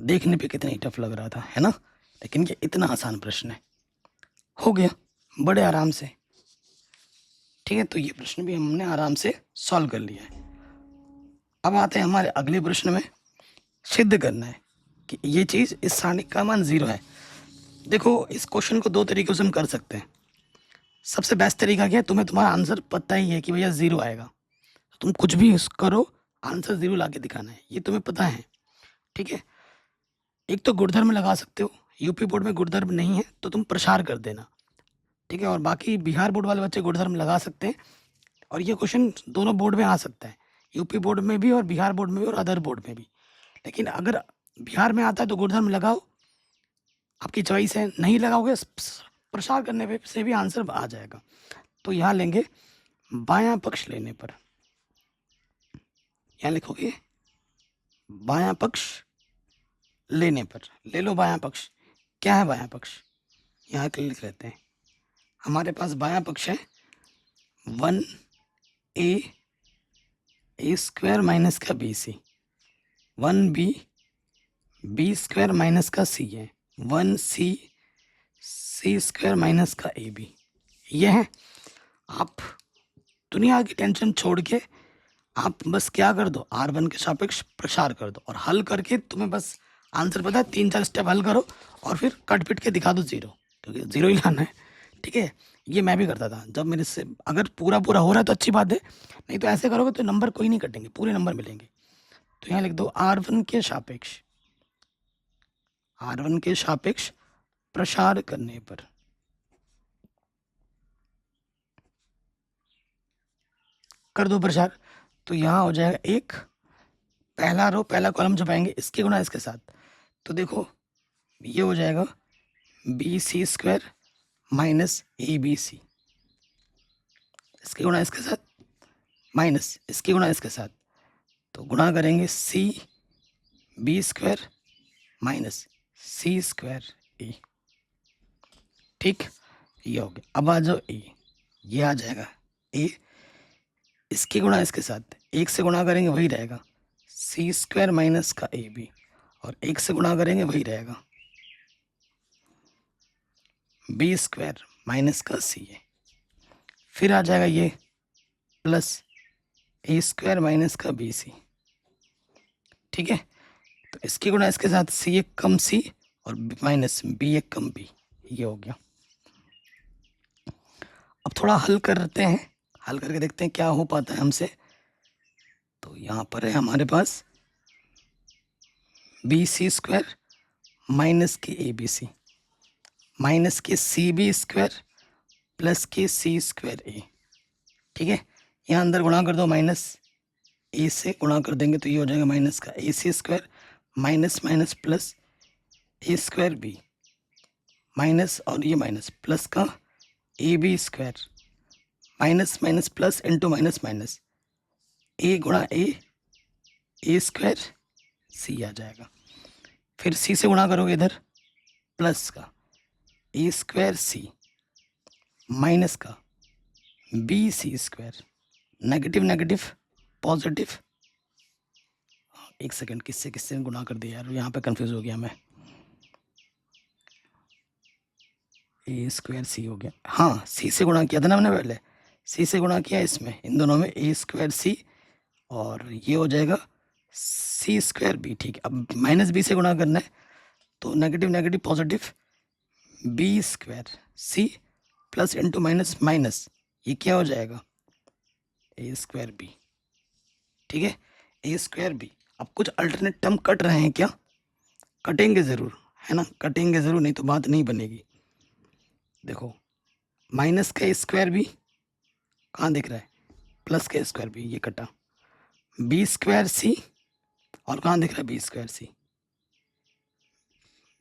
देखने पे कितना ही टफ लग रहा था, है ना, लेकिन ये इतना आसान प्रश्न है, हो गया बड़े आराम से। ठीक है, तो ये प्रश्न भी हमने आराम से सॉल्व कर लिया है। अब आते हैं हमारे अगले प्रश्न में, सिद्ध करना है कि ये चीज़ इस सारणी का मान 0 है। देखो इस क्वेश्चन को दो तरीकों से हम कर सकते हैं। सबसे बेस्ट तरीका क्या है, तुम्हें तुम्हारा आंसर पता ही है कि भैया 0 आएगा, तो तुम कुछ भी करो आंसर 0 ला के दिखाना है, ये तुम्हें पता है। ठीक है, एक तो गुणधर्म लगा सकते हो, यूपी बोर्ड में गुणधर्म नहीं है तो तुम प्रसार कर देना। ठीक है, और बाकी बिहार बोर्ड वाले बच्चे गुणधर्म लगा सकते हैं, और ये क्वेश्चन दोनों बोर्ड में आ सकता है, यूपी बोर्ड में भी और बिहार बोर्ड में भी और अदर बोर्ड में भी। लेकिन अगर बिहार में आता है तो गुणधर्म लगाओ, आपकी चॉइस है, नहीं लगाओगे प्रसार करने पे से भी आंसर आ जाएगा। तो यहाँ लेंगे बायां पक्ष लेने पर, यहाँ लिखोगे बायां पक्ष लेने पर, ले लो बायां पक्ष। क्या है बायां पक्ष, यहाँ के लिख लेते हैं। हमारे पास बायां पक्ष है 1a स्क्वायर माइनस का bc, 1b स्क्वायर माइनस का c है, 1c स्क्वायर माइनस का ab। यह है। आप दुनिया की टेंशन छोड़ के आप बस क्या कर दो, R1 के सापेक्ष प्रसार कर दो और हल करके तुम्हें बस आंसर पता है, 3-4 स्टेप हल करो और फिर कट पिट के दिखा दो जीरो, क्योंकि जीरो ही लाना है। ठीक है, ये मैं भी करता था जब मेरे से, अगर पूरा पूरा हो रहा है तो अच्छी बात है, नहीं तो ऐसे करोगे तो नंबर कोई नहीं कटेंगे, पूरे नंबर मिलेंगे। तो यहाँ लिख दो R1 के सापेक्ष, R1 के सापेक्ष प्रसार करने पर, कर दो प्रसार। तो यहाँ हो जाएगा एक, पहला रो पहला कॉलम छपाएंगे इसके गुना इसके साथ, तो देखो ये हो जाएगा BC स्क्वायर माइनस ABC, इसके गुना इसके साथ माइनस इसके गुना इसके साथ, तो गुणा करेंगे CB square minus C square A। ठीक, ये हो गया। अब आ जाओ A, ये आ जाएगा A, इसके गुणा इसके साथ, एक से गुणा करेंगे वही रहेगा C स्क्वायर माइनस का AB, और एक से गुणा करेंगे वही रहेगा B स्क्वायर माइनस का CA। फिर आ जाएगा ये प्लस A स्क्वायर माइनस का BC। ठीक है, तो इसके गुणा इसके साथ C एक कम C और माइनस B एक कम B, ये हो गया। अब थोड़ा हल करते हैं, हल करके देखते हैं क्या हो पाता है हमसे। तो यहाँ पर है हमारे पास BC स्क्वायर माइनस के ABC माइनस के CB स्क्वायर प्लस के C स्क्वायर A। ठीक है, यहाँ अंदर गुणा कर दो, माइनस A से गुणा कर देंगे तो ये हो जाएगा माइनस का AC square minus minus plus A square B minus और ये माइनस प्लस का AB square minus minus plus into minus minus A गुणा A स्क्वायर C आ जाएगा। फिर C से गुणा करोगे इधर प्लस का A स्क्वायर C माइनस का BC square, negative negative positive, एक सेकंड किससे किससे गुणा कर दिया यार, यहाँ पे कंफ्यूज हो गया मैं। A स्क्वायर C हो गया, हाँ C से गुणा किया था ना मैंने पहले, C से गुणा किया इसमें, इन दोनों में A स्क्वायर C और ये हो जाएगा C स्क्वायर B। ठीक है, अब माइनस B से गुणा करना है तो negative negative positive B square C plus into minus minus, ये क्या हो जाएगा A स्क्वायर B। ठीक है, A स्क्वायर B। अब कुछ अल्टरनेट टर्म कट रहे हैं क्या, कटेंगे ज़रूर, है ना, कटेंगे ज़रूर, नहीं तो बात नहीं बनेगी। देखो माइनस का स्क्वायर B कहाँ दिख रहा है, प्लस का स्क्वायर B, ये कटा, B स्क्वायर C और कहाँ दिख रहा है B square C,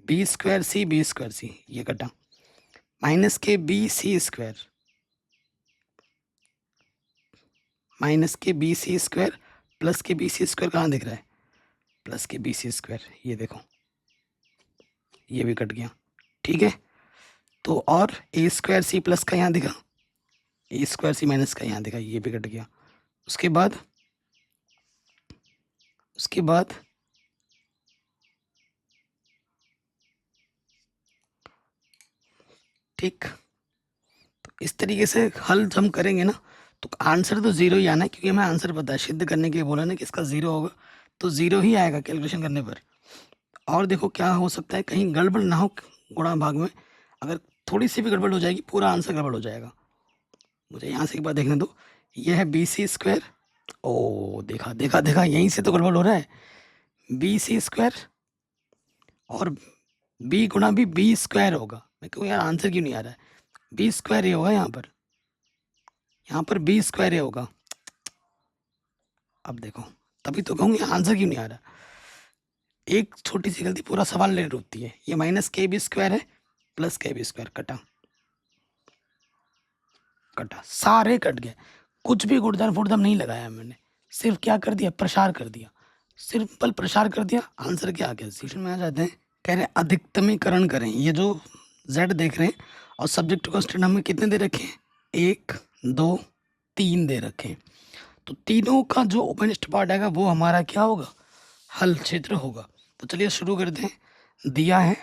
B square C B square C, ये कटा, माइनस के BC स्क्वायर माइनस के BC स्क्वायर प्लस के BC स्क्वायर कहाँ दिख रहा है, प्लस के BC स्क्वायर, ये देखो ये भी कट गया। ठीक है, तो और A स्क्वायर C प्लस का यहाँ दिखा, A स्क्वायर C माइनस का यहाँ दिखा, ये भी कट गया। उसके बाद ठीक, तो इस तरीके से हल हम करेंगे ना तो आंसर तो ज़ीरो ही आना है, क्योंकि हमें आंसर पता है, सिद्ध करने के लिए बोला ना कि इसका ज़ीरो होगा, तो ज़ीरो ही आएगा कैलकुलेशन करने पर। और देखो क्या हो सकता है, कहीं गड़बड़ ना हो गुणा भाग में, अगर थोड़ी सी भी गड़बड़ हो जाएगी पूरा आंसर गड़बड़ हो जाएगा। मुझे यहाँ से एक बार देखने दो, यह है BC स्क्वायर, ओ देखा देखा देखा, यहीं से तो गड़बड़ हो रहा है, BC स्क्वायर और B गुणा भी B स्क्वायर होगा। मैं कहूँ यार आंसर क्यों नहीं आ रहा है, B स्क्वायर ही होगा यहाँ पर B स्क्वायर ही होगा। अब देखो तभी तो कहूँगी आंसर क्यों नहीं आ रहा, एक छोटी सी गलती पूरा सवाल ले रोकती है। ये माइनस के बी स्क्वायर है प्लस के बी स्क्वायर, कटा, कटा, सारे कट गए, कुछ भी गुड़दम फुड़दम नहीं लगाया मैंने, सिर्फ क्या कर दिया, प्रसार कर दिया, सिंपल प्रसार कर दिया, आंसर क्या आ गया। क्वेश्चन में आ जाते हैं, कह रहे हैं अधिकतमीकरण करें। ये जो z देख रहे हैं और सब्जेक्ट कांस्टेंट हमें कितने दे रखे हैं, 1 2 3 दे रखे हैं। तो तीनों का जो ओपनेस्ट पार्ट आएगा वो हमारा क्या होगा, हल क्षेत्र होगा। तो चलिए शुरू करते हैं। दिया है,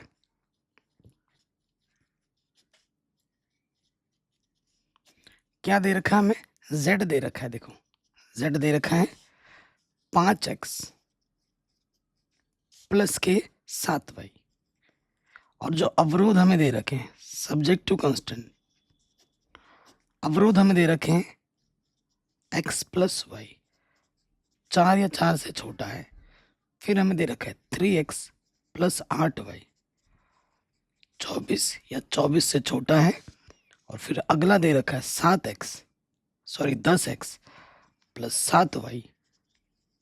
क्या दे रखा है हमें, z दे रखा है, देखो z दे रखा है 5x प्लस के 7y, और जो अवरोध हमें दे रखे हैं सब्जेक्ट टू कांस्टेंट, अवरोध हमें दे रखे हैं x प्लस वाई, 4 या 4 से छोटा है। फिर हमें दे रखा है 3x प्लस 8y, 24 या 24 से छोटा है। और फिर अगला दे रखा है 10x प्लस 7y,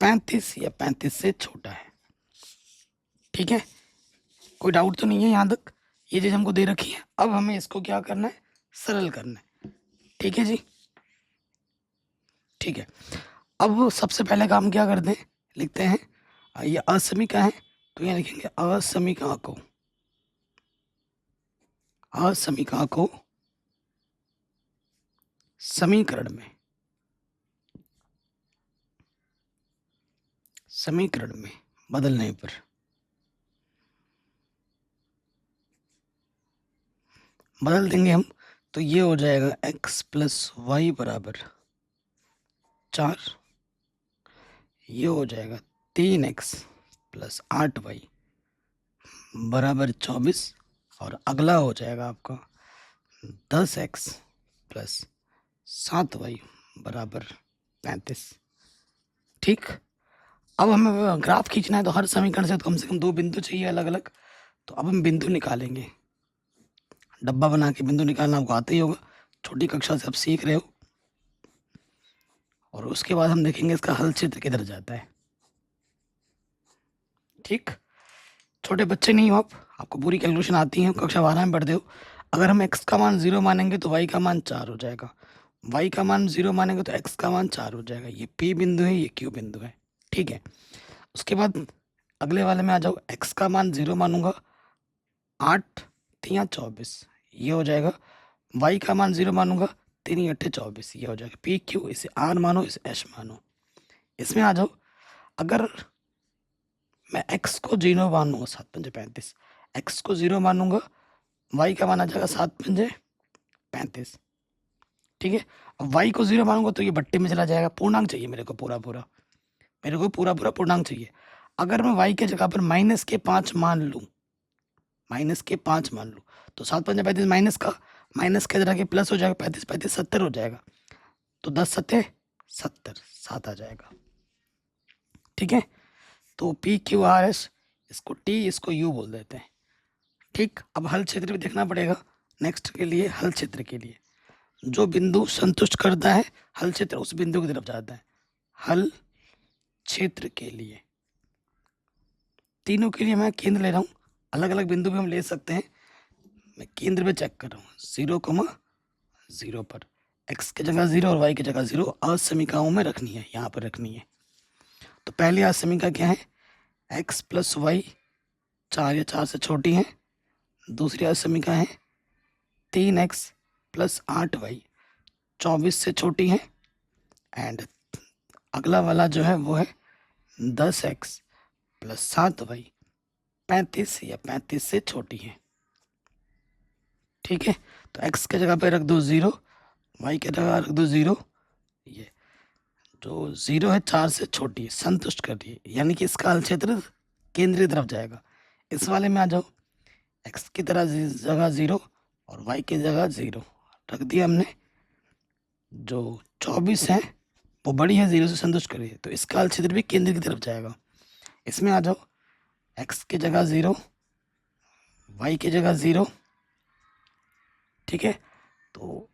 35 या 35 से छोटा है। ठीक है, कोई डाउट तो नहीं है यहाँ तक, ये चीज हमको दे रखी है। अब हमें इसको क्या करना है, सरल करना है। ठीक है जी, ठीक है। अब सबसे पहले काम क्या करते हैं, लिखते हैं, ये असमीका है तो यहाँ लिखेंगे असमीका को समीकरण में बदलने पर बदल देंगे हम, तो ये हो जाएगा x प्लस वाई बराबर 4, ये हो जाएगा 3x प्लस 8y बराबर 24, और अगला हो जाएगा आपका 10x प्लस 7y बराबर 35। ठीक, अब हमें ग्राफ खींचना है तो हर समीकरण से तो कम 2 बिंदु चाहिए अलग अलग। तो अब हम बिंदु निकालेंगे, डब्बा बना के बिंदु निकालना आपको आता ही होगा, छोटी कक्षा से आप सीख रहे हो। और उसके बाद हम देखेंगे इसका हल क्षेत्र किधर जाता है। ठीक, छोटे बच्चे नहीं हो आप, आपको पूरी कैलकुलेशन आती है, कक्षा 12 में पढ़ते हो। अगर हम x का मान 0 मानेंगे तो y का मान 4 हो जाएगा, y का मान 0 मानेंगे तो x का मान 4 हो जाएगा। ये p बिंदु है, ये q बिंदु है। ठीक है, उसके बाद अगले वाले में आ जाओ, x का मान 0 मानूंगा, 8 3 24, ये हो जाएगा। y का मान 0 मानूंगा, 3 8 24, ये हो जाएगा। पी क्यू, इसे r मानो, इसे s मानो। इसमें आ जाओ, अगर मैं x को 0 मानूंगा, 7 पंजे 35, x को 0 मानूंगा, y का मान आ जाएगा 7 पंजे 35। ठीक है, अब y को 0 मानूंगा तो ये बट्टे में चला जाएगा, पूर्णांक चाहिए मेरे को पूरा पूरा, मेरे को पूरा पूरा पूर्णांक चाहिए। अगर मैं y के जगह पर -5 मान लूँ, -5 मान लूँ, तो 7 पंजे 35, माइनस के जगह के प्लस हो जाएगा, 35 35 70 हो जाएगा, तो 10 सत्ते 70, 7 आ जाएगा। ठीक है, तो पी क्यू आर एस, इसको टी, इसको यू बोल देते हैं। ठीक, अब हल क्षेत्र भी देखना पड़ेगा नेक्स्ट के लिए। हल क्षेत्र के लिए जो बिंदु संतुष्ट करता है हल क्षेत्र, उस बिंदु की तरफ जाता है। हल क्षेत्र के लिए तीनों के लिए मैं केंद्र ले रहा हूँ, अलग अलग बिंदु भी हम ले सकते हैं। मैं केंद्र पे चेक कर रहा हूँ, 0,0 पर, x की जगह 0 और y की जगह 0 असमीकाओं में रखनी है, यहाँ पर रखनी है। तो पहली असमीका क्या है, x प्लस वाई 4 या 4 से छोटी है। दूसरी असमीका है 3x प्लस 8y 24 से छोटी है। एंड अगला वाला जो है वो है 10x प्लस 7y 35 या 35 से छोटी है। ठीक है, तो x के जगह पे रख दो 0, y के जगह रख दो 0। ये जो 0 है 4 से छोटी है, संतुष्ट कर रही है, यानी कि इसका हल क्षेत्र केंद्र की तरफ जाएगा। इस वाले में आ जाओ, x की तरह जगह 0 और y की जगह 0 रख दिया हमने। जो 24 है वो बड़ी है, 0 से संतुष्ट करिए, तो इसका हल क्षेत्र भी केंद्र की तरफ जाएगा। इसमें आ जाओ, x की जगह 0, y की जगह 0। ठीक है, तो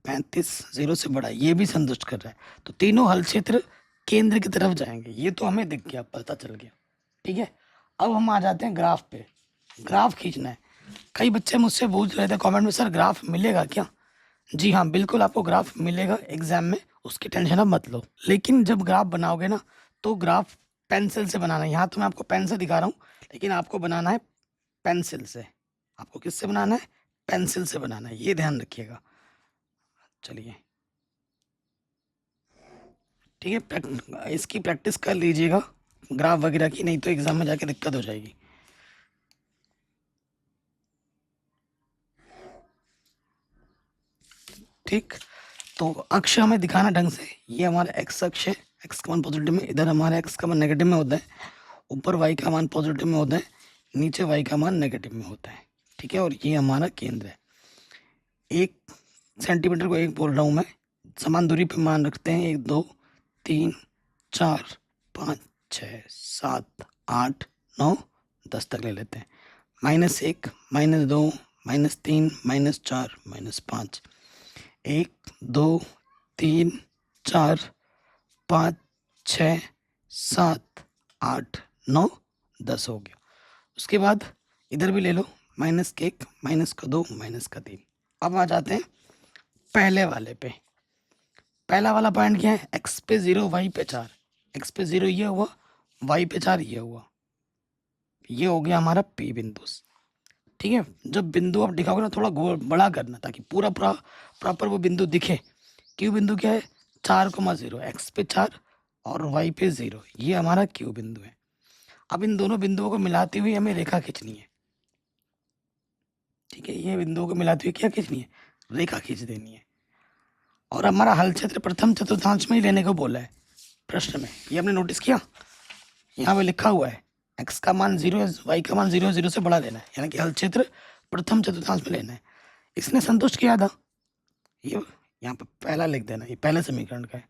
35 0 से बड़ा, ये भी संतुष्ट कर रहा है, तो तीनों हल क्षेत्र केंद्र की तरफ जाएंगे। ये तो हमें दिख गया, पता चल गया। ठीक है, अब हम आ जाते हैं ग्राफ पे। ग्राफ खींचना है। कई बच्चे मुझसे पूछ रहे थे कमेंट में, सर ग्राफ मिलेगा क्या? जी हाँ, बिल्कुल आपको ग्राफ मिलेगा एग्जाम में, उसकी टेंशन आप मत लो। लेकिन जब ग्राफ बनाओगे ना, तो ग्राफ पेंसिल से बनाना है। यहाँ तो मैं आपको पेन से दिखा रहा हूँ, लेकिन आपको बनाना है पेंसिल से। आपको किससे बनाना है? पेंसिल से बनाना है, ये ध्यान रखिएगा। चलिए ठीक है, इसकी प्रैक्टिस कर लीजिएगा ग्राफ वगैरह की, नहीं तो एग्जाम में जाके दिक्कत हो जाएगी। ठीक, तो अक्ष हमें दिखाना ढंग से। ये हमारा एक्स अक्ष है, एक्स का मान पॉजिटिव में, इधर हमारा एक्स का मान नेगेटिव में होता है, ऊपर वाई का मान पॉजिटिव में होता है, नीचे वाई का मान नेगेटिव में होता है। ठीक है, और ये हमारा केंद्र है। 1 सेंटीमीटर को 1 बोल रहा हूँ मैं। समान दूरी पे मान रखते हैं, 1 2 3 4 5 6 7 8 9 10 तक ले लेते हैं। -1 -2 -3 -4 -5, 1 2 3 4 5 6 7 8 9 10 हो गया। उसके बाद इधर भी ले लो, -1 -2 -3। अब आ जाते हैं पहले वाले पे। पहला वाला पॉइंट क्या है? एक्स पे 0 वाई पे 4। एक्स पे 0 ये हुआ, वाई पे 4 ये हुआ। ये हो गया हमारा पी बिंदु। ठीक है, जब बिंदु आप दिखाओगे ना, थोड़ा गोल बड़ा करना ताकि पूरा पूरा प्रॉपर वो बिंदु दिखे। क्यू बिंदु क्या है? 4,0, एक्स पे 4 और वाई पे 0, ये हमारा क्यू बिंदु है। अब इन दोनों बिंदुओं को मिलाते हुए हमें रेखा खींचनी है। ठीक है, ये बिंदुओं को मिलाते हुए क्या खींचनी है? रेखा खींच देनी है। और हमारा हल क्षेत्र प्रथम चतुर्थांश में ही लेने को बोला है प्रश्न में। ये आपने नोटिस किया, यहाँ पे लिखा हुआ है एक्स का मान 0 है, वाई का मान 0 है, 0 से बड़ा लेना है, यानी कि हल क्षेत्र प्रथम चतुर्थांश में लेना है। इसने संतुष्ट किया था, ये यहाँ पे पहला लिख देना, ये पहले समीकरण का है।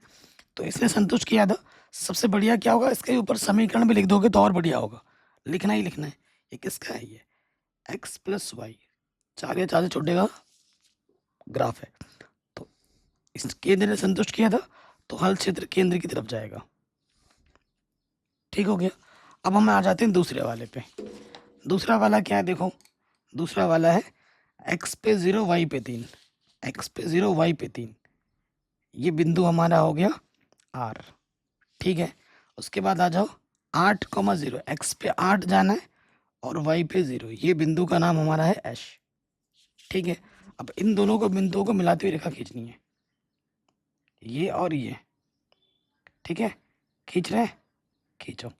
तो इसने संतुष्ट किया था। सबसे बढ़िया क्या होगा, इसके ऊपर समीकरण भी लिख दोगे तो और बढ़िया होगा। लिखना ही लिखना है। ये किसका है? ये एक्स प्लस वाई, 4 या 4 से छोटे का ग्राफ है। तो इस केंद्र ने संतुष्ट किया था, तो हल क्षेत्र केंद्र की तरफ जाएगा। ठीक हो गया। अब हम आ जाते हैं दूसरे वाले पे। दूसरा वाला क्या है? देखो, दूसरा वाला है एक्स पे 0 वाई पे 3। एक्स पे 0 वाई पे 3, ये बिंदु हमारा हो गया आर। ठीक है, उसके बाद आ जाओ 8,0, एक्स पे 8 जाना है और वाई पे 0, ये बिंदु का नाम हमारा है एश। ठीक है, अब इन दोनों को बिंदुओं को मिलाते हुए रेखा खींचनी है, ये और ये। ठीक है, खींच रहे हैं, खींचो।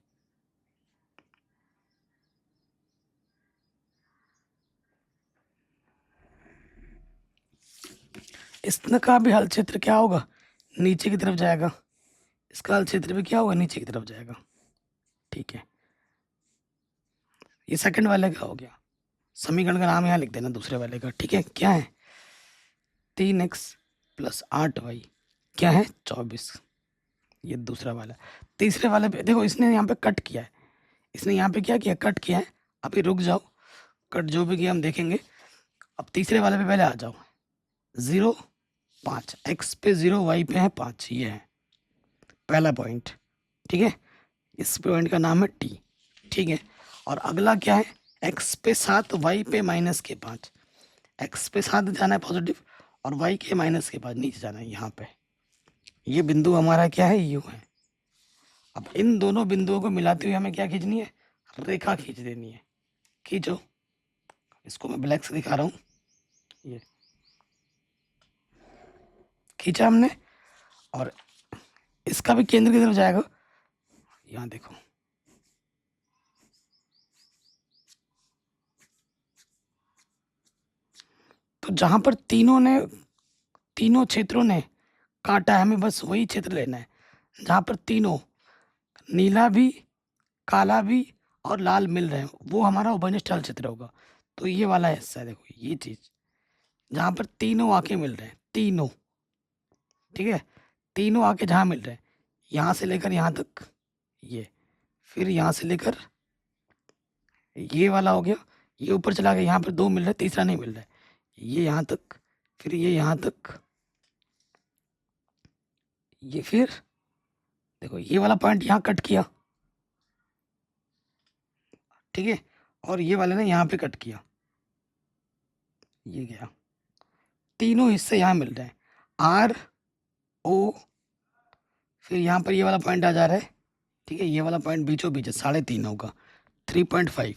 इसका भी हल क्षेत्र क्या होगा? नीचे की तरफ जाएगा। इसका हल क्षेत्र भी क्या होगा? नीचे की तरफ जाएगा। ठीक है, ये सेकंड वाले का हो गया। समीकरण का नाम यहाँ लिख देना दूसरे वाले का। ठीक है, क्या है? 3x प्लस 8y, क्या है? 24। ये दूसरा वाला। तीसरे वाले पे देखो, इसने यहाँ पे कट किया है। इसने यहाँ पे क्या किया? कट किया है। अभी रुक जाओ, कट जो भी किया हम देखेंगे। अब तीसरे वाले पे पहले आ जाओ। 0 5, एक्स पे 0 वाई पे है 5, ये है पहला पॉइंट। ठीक है, इस पॉइंट का नाम है टी। ठीक है, और अगला क्या है? एक्स पे 7 वाई पे -5। एक्स पे 7 जाना है पॉजिटिव, और वाई के -5 नीचे जाना है यहाँ पे। ये बिंदु हमारा क्या है? यू है। अब इन दोनों बिंदुओं को मिलाते हुए हमें क्या खींचनी है? रेखा खींच देनी है। खींचो, इसको मैं ब्लैक से दिखा रहा हूँ। ये खींचा हमने, और इसका भी केंद्र की तरफ जाएगा। यहाँ देखो, तो जहां पर तीनों क्षेत्रों ने काटा है, हमें बस वही क्षेत्र लेना है जहां पर तीनों, नीला भी, काला भी और लाल मिल रहे हैं, वो हमारा उभयनिष्ठ क्षेत्र होगा। तो ये वाला हिस्सा है, देखो ये चीज जहां पर तीनों आके मिल रहे हैं, तीनों। ठीक है, तीनों आके जहां मिल रहे हैं, यहाँ से लेकर यहाँ तक, ये, फिर यहाँ से लेकर ये वाला हो गया, ये ऊपर चला गया, यहाँ पर 2 मिल रहे हैं, तीसरा नहीं मिल रहा है, ये यहाँ तक, फिर ये यहाँ तक, ये फिर देखो ये वाला पॉइंट यहाँ कट किया। ठीक है, और ये वाले ने यहाँ पे कट किया, ये गया। तीनों हिस्से यहाँ मिल रहे हैं, आर ओ, फिर यहाँ पर ये वाला पॉइंट आ जा रहा है, ठीक है, ये वाला पॉइंट बीचों बीच है 3.5 होगा, 3.5।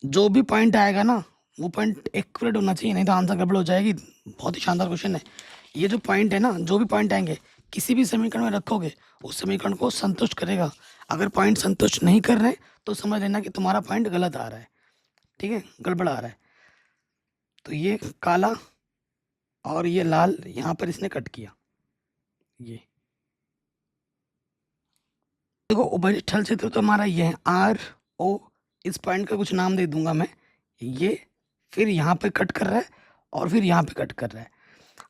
जो भी पॉइंट आएगा ना वो पॉइंट एक्यूरेट होना चाहिए, नहीं तो आंसर गड़बड़ हो जाएगी। बहुत ही शानदार क्वेश्चन है। ये जो पॉइंट है ना, जो भी पॉइंट आएंगे किसी भी समीकरण में रखोगे उस समीकरण को संतुष्ट करेगा। अगर पॉइंट संतुष्ट नहीं कर रहे तो समझ लेना कि तुम्हारा पॉइंट गलत आ रहा है, ठीक है, गड़बड़ आ रहा है। तो ये काला और ये लाल यहाँ पर इसने कट किया। ये देखो उभय स्थल क्षेत्र तो हमारा ये है आर ओ, इस पॉइंट का कुछ नाम दे दूंगा मैं, ये फिर यहाँ पे कट कर रहा है और फिर यहाँ पे कट कर रहा है।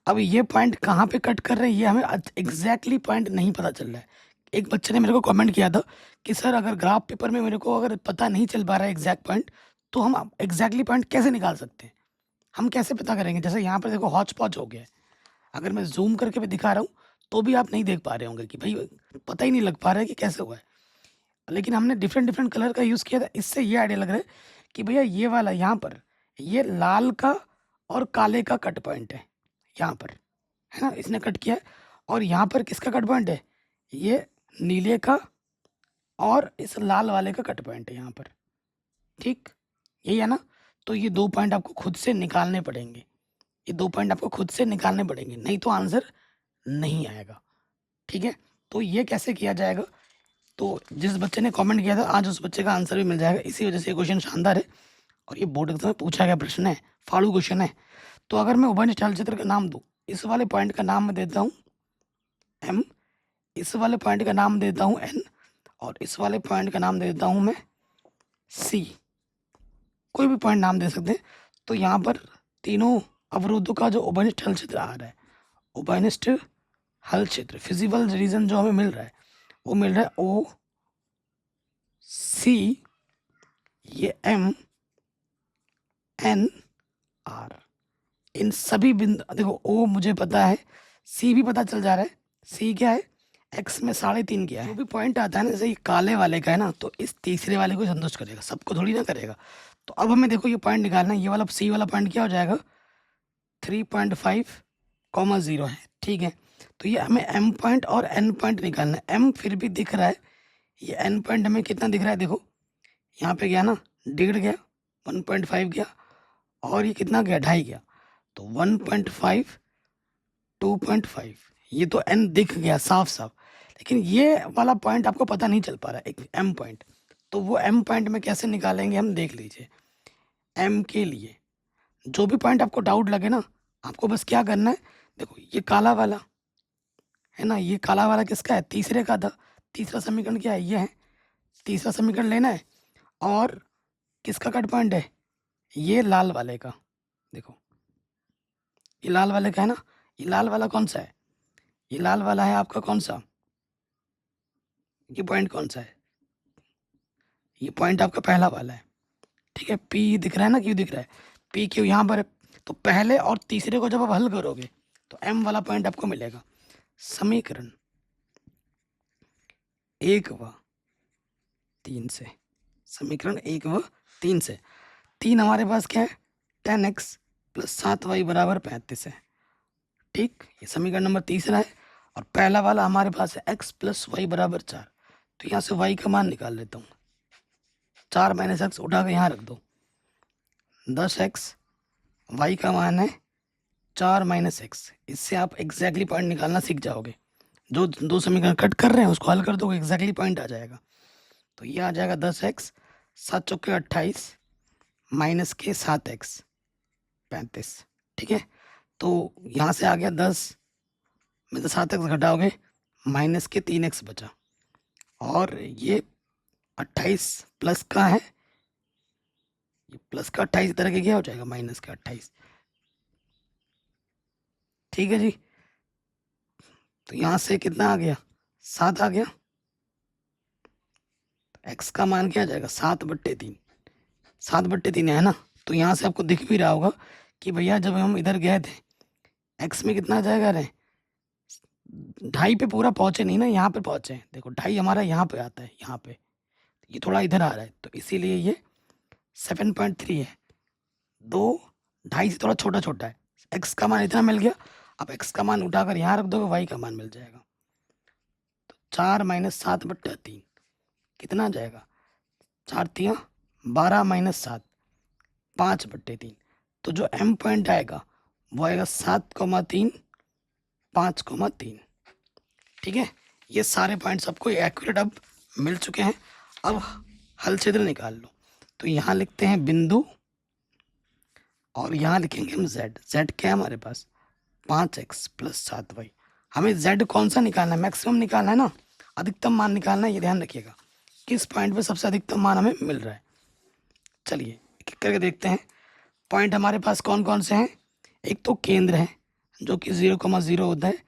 अब ये पॉइंट कहाँ पे कट कर रहे हैं ये हमें एग्जैक्टली पॉइंट नहीं पता चल रहा है। एक बच्चे ने मेरे को कमेंट किया था कि सर अगर ग्राफ पेपर में मेरे को अगर पता नहीं चल पा रहा है एग्जैक्ट पॉइंट तो हम एग्जैक्टली पॉइंट कैसे निकाल सकते हैं, हम कैसे पता करेंगे। जैसे यहाँ पर देखो हॉच पॉच हो गया है, अगर मैं जूम करके भी दिखा रहा हूँ तो भी आप नहीं देख पा रहे होंगे कि भाई पता ही नहीं लग पा रहा है कि कैसे हुआ है। लेकिन हमने डिफरेंट डिफरेंट कलर का यूज़ किया था, इससे ये आइडिया लग रहा है कि भैया ये वाला यहाँ पर ये लाल का और काले का कट पॉइंट है यहाँ पर, है ना, इसने कट किया है। और यहाँ पर किसका कट पॉइंट है, ये नीले का और इस लाल वाले का कट पॉइंट है यहाँ पर, ठीक, यही है ना। तो ये 2 पॉइंट आपको खुद से निकालने पड़ेंगे, ये 2 पॉइंट आपको खुद से निकालने पड़ेंगे, नहीं तो आंसर नहीं आएगा, ठीक है। तो ये कैसे किया जाएगा, तो जिस बच्चे ने कमेंट किया था आज उस बच्चे का आंसर भी मिल जाएगा। इसी वजह से ये क्वेश्चन शानदार है और ये बोर्ड एग्जाम में पूछा गया प्रश्न है, फाड़ू क्वेश्चन है। तो अगर मैं उभय स्थल क्षेत्र का नाम दूँ, इस वाले पॉइंट का नाम मैं देता हूँ एम, इस वाले पॉइंट का नाम देता हूँ एन, और इस वाले पॉइंट का नाम दे देता हूँ मैं सी, कोई भी पॉइंट नाम दे सकते हैं। तो यहाँ पर तीनों अवरोधों का जो उभयनिष्ठ हल क्षेत्र आ रहा है, उभयनिष्ठ हल क्षेत्र फिजिबल रीजन जो हमें मिल रहा है वो मिल रहा है ओ सी, ये एम एन आर, इन सभी बिंदु देखो ओ मुझे पता है, सी भी पता चल जा रहा है, सी क्या है एक्स में 3.5 क्या है। जो भी पॉइंट आता है ना, जैसे ये काले वाले का है ना, तो इस तीसरे वाले को संतुष्ट करेगा, सबको थोड़ी ना करेगा। तो अब हमें देखो ये पॉइंट निकालना है, ये वाला सी वाला पॉइंट क्या हो जाएगा 3.5, 0 है, ठीक है। तो ये हमें एम पॉइंट और एन पॉइंट निकालना है। एम फिर भी दिख रहा है, ये एन पॉइंट हमें कितना दिख रहा है, देखो यहाँ पे गया ना 1.5 गया, 1.5 गया और ये कितना गया 2.5 गया, तो 1.5, 2.5, ये तो एन दिख गया साफ साफ। लेकिन ये वाला पॉइंट आपको पता नहीं चल पा रहा है, एक एम पॉइंट, तो वो एम पॉइंट में कैसे निकालेंगे हम देख लीजिए। एम के लिए जो भी पॉइंट आपको डाउट लगे ना, आपको बस क्या करना है, देखो ये काला वाला है ना, ये काला वाला किसका है, तीसरे का था, तीसरा समीकरण क्या है, ये है, तीसरा समीकरण लेना है। और किसका कट पॉइंट है, ये लाल वाले का, देखो ये लाल वाले का है ना, ये लाल वाला कौन सा है, ये लाल वाला है आपका कौन सा, ये पॉइंट कौन सा है, ये पॉइंट आपका पहला वाला है, ठीक है। पी दिख रहा है ना, क्यों दिख रहा है, पी क्यों यहाँ पर है। तो पहले और तीसरे को जब आप हल करोगे तो एम वाला पॉइंट आपको मिलेगा। समीकरण 1 व 3 से, समीकरण 1 व 3 से, 3 हमारे पास क्या है 10x + 7y = 35 है, ठीक, ये समीकरण नंबर तीसरा है। और पहला वाला हमारे पास है x + y = 4, तो यहाँ से y का मान निकाल लेता हूँ, 4 - x उठा के यहाँ रख दो, 10x, y का मान है 4 - x, इससे आप एग्जैक्टली पॉइंट निकालना सीख जाओगे। जो 2 समीकरण कट कर रहे हैं उसको हल कर दोगे, एग्जैक्टली पॉइंट आ जाएगा। तो ये आ जाएगा 10x, 7 चौके 28 माइनस के 7x 35, ठीक है। तो यहाँ से आ गया 10 में तो 7x घटाओगे माइनस के 3x बचा, और ये 28 प्लस का है, ये प्लस का 28 इधर के क्या हो जाएगा माइनस का 28, ठीक है जी। तो यहाँ से कितना आ गया 7 आ गया, x का मान क्या आ जाएगा 7/3, 7/3 है ना। तो यहाँ से आपको दिख भी रहा होगा कि भैया जब हम इधर गए थे x में कितना आ जाएगा, अरे 2.5 पे पूरा पहुँचे नहीं ना, यहाँ पे पहुँचे, देखो 2.5 हमारा यहाँ पे आता है, यहाँ पे ये थोड़ा इधर आ रहा है, तो इसीलिए ये 7.3 है, 2 2.5 से थोड़ा छोटा छोटा है, एक्स का मान इतना मिल गया, अब एक्स का मान उठाकर यहाँ रख दोगे, वाई का मान मिल जाएगा। तो 4 माइनस 7/3 कितना आ जाएगा, 4 तिया 12 माइनस 7 5/3। तो जो एम पॉइंट आएगा वो आएगा 7,3 5,3। ठीक है, ये सारे पॉइंट्स आपको एक्यूरेट अब मिल चुके हैं। अब हल क्षेत्र निकाल लो। तो यहाँ लिखते हैं बिंदु और यहाँ लिखेंगे हम z। z क्या है हमारे पास, 5x + 7y। हमें z कौन सा निकालना है, मैक्सिमम निकालना है ना, अधिकतम मान निकालना है। ये ध्यान रखिएगा किस पॉइंट पे सबसे अधिकतम मान हमें मिल रहा है। चलिए एक एक करके देखते हैं। पॉइंट हमारे पास कौन कौन से हैं, एक तो केंद्र है जो कि 0,0 होता है,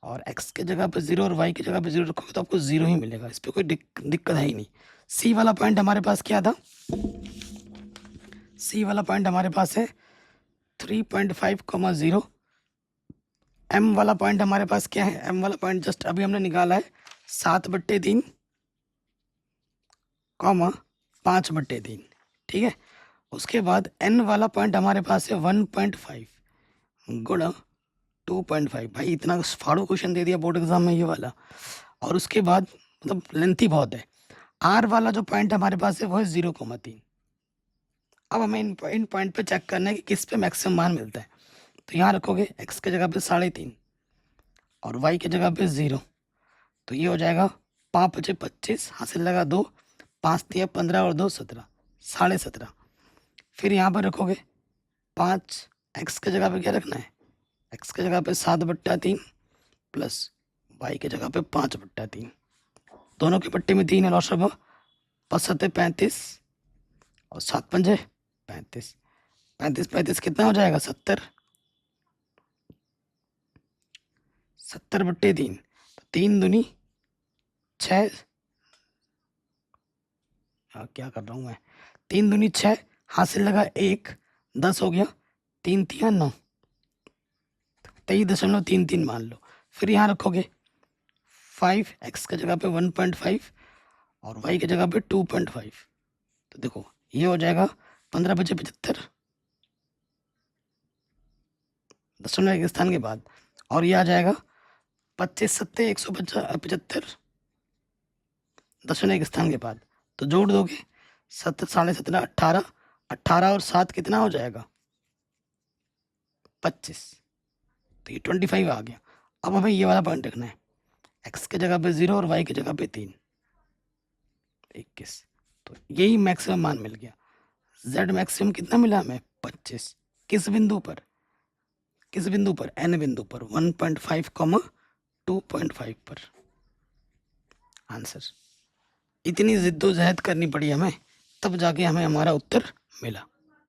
और x के जगह पे 0 और y की जगह पे 0 रखोगे तो आपको 0 ही मिलेगा, इस पर कोई दिक्कत है ही नहीं। सी वाला पॉइंट हमारे पास क्या था, सी वाला पॉइंट हमारे पास है 3.5,0। एम वाला पॉइंट हमारे पास क्या है, एम वाला पॉइंट जस्ट अभी हमने निकाला है 7/3, 5/3। ठीक है, उसके बाद एन वाला पॉइंट हमारे पास है 1.5 गुणा 2.5। भाई इतना फाड़ू क्वेश्चन दे दिया बोर्ड एग्जाम में ये वाला। और उसके बाद मतलब लेंथी बहुत है। आर वाला जो पॉइंट हमारे पास है वो है 0,3। अब हमें इन पॉइंट पे चेक करना है कि किस पे मैक्सिमम मान मिलता है। तो यहाँ रखोगे x के जगह पे 3.5 और y की जगह पे 0, तो ये हो जाएगा 5×5 = 25, हासिल लगा 2, 5 × 15 और 2 17, 17.5। फिर यहाँ पर रखोगे 5, x के जगह पे क्या रखना है, x के जगह पे 7/3 प्लस y की जगह पे 5/3। दोनों के पट्टे में 3 है, लॉस रखो, 5×7 = 35 और 7×5 = 35। 35 कितना हो जाएगा, 70। 70/3, 3 दूनी 6, क्या कर रहा हूँ मैं, 3 दूनी 6, हासिल लगा 1, 10 हो गया, 3 तिया 9, 23.33 मान लो। फिर यहाँ रखोगे 5, x की जगह पे 1.5 और y की जगह पे 2.5। तो देखो ये हो जाएगा 15×75 दशमलव के स्थान के बाद, और ये आ जाएगा 25×7 = 175 दशमलव के स्थान के बाद। तो जोड़ दोगे 7, 17.5, 18, 18 और 7 कितना हो जाएगा, 25। तो ये 25 आ गया। अब हमें ये वाला पॉइंट रखना है, x की जगह पे 0 और y की जगह पे 3, 21। तो यही मैक्सिमम मान मिल गया। z मैक्सिमम कितना मिला हमें, 25। किस बिंदु पर, किस बिंदु पर, n बिंदु पर, 1.5, 2.5 पर। आंसर, इतनी जिद्दोजहद करनी पड़ी हमें, तब जाके हमें हमारा उत्तर मिला।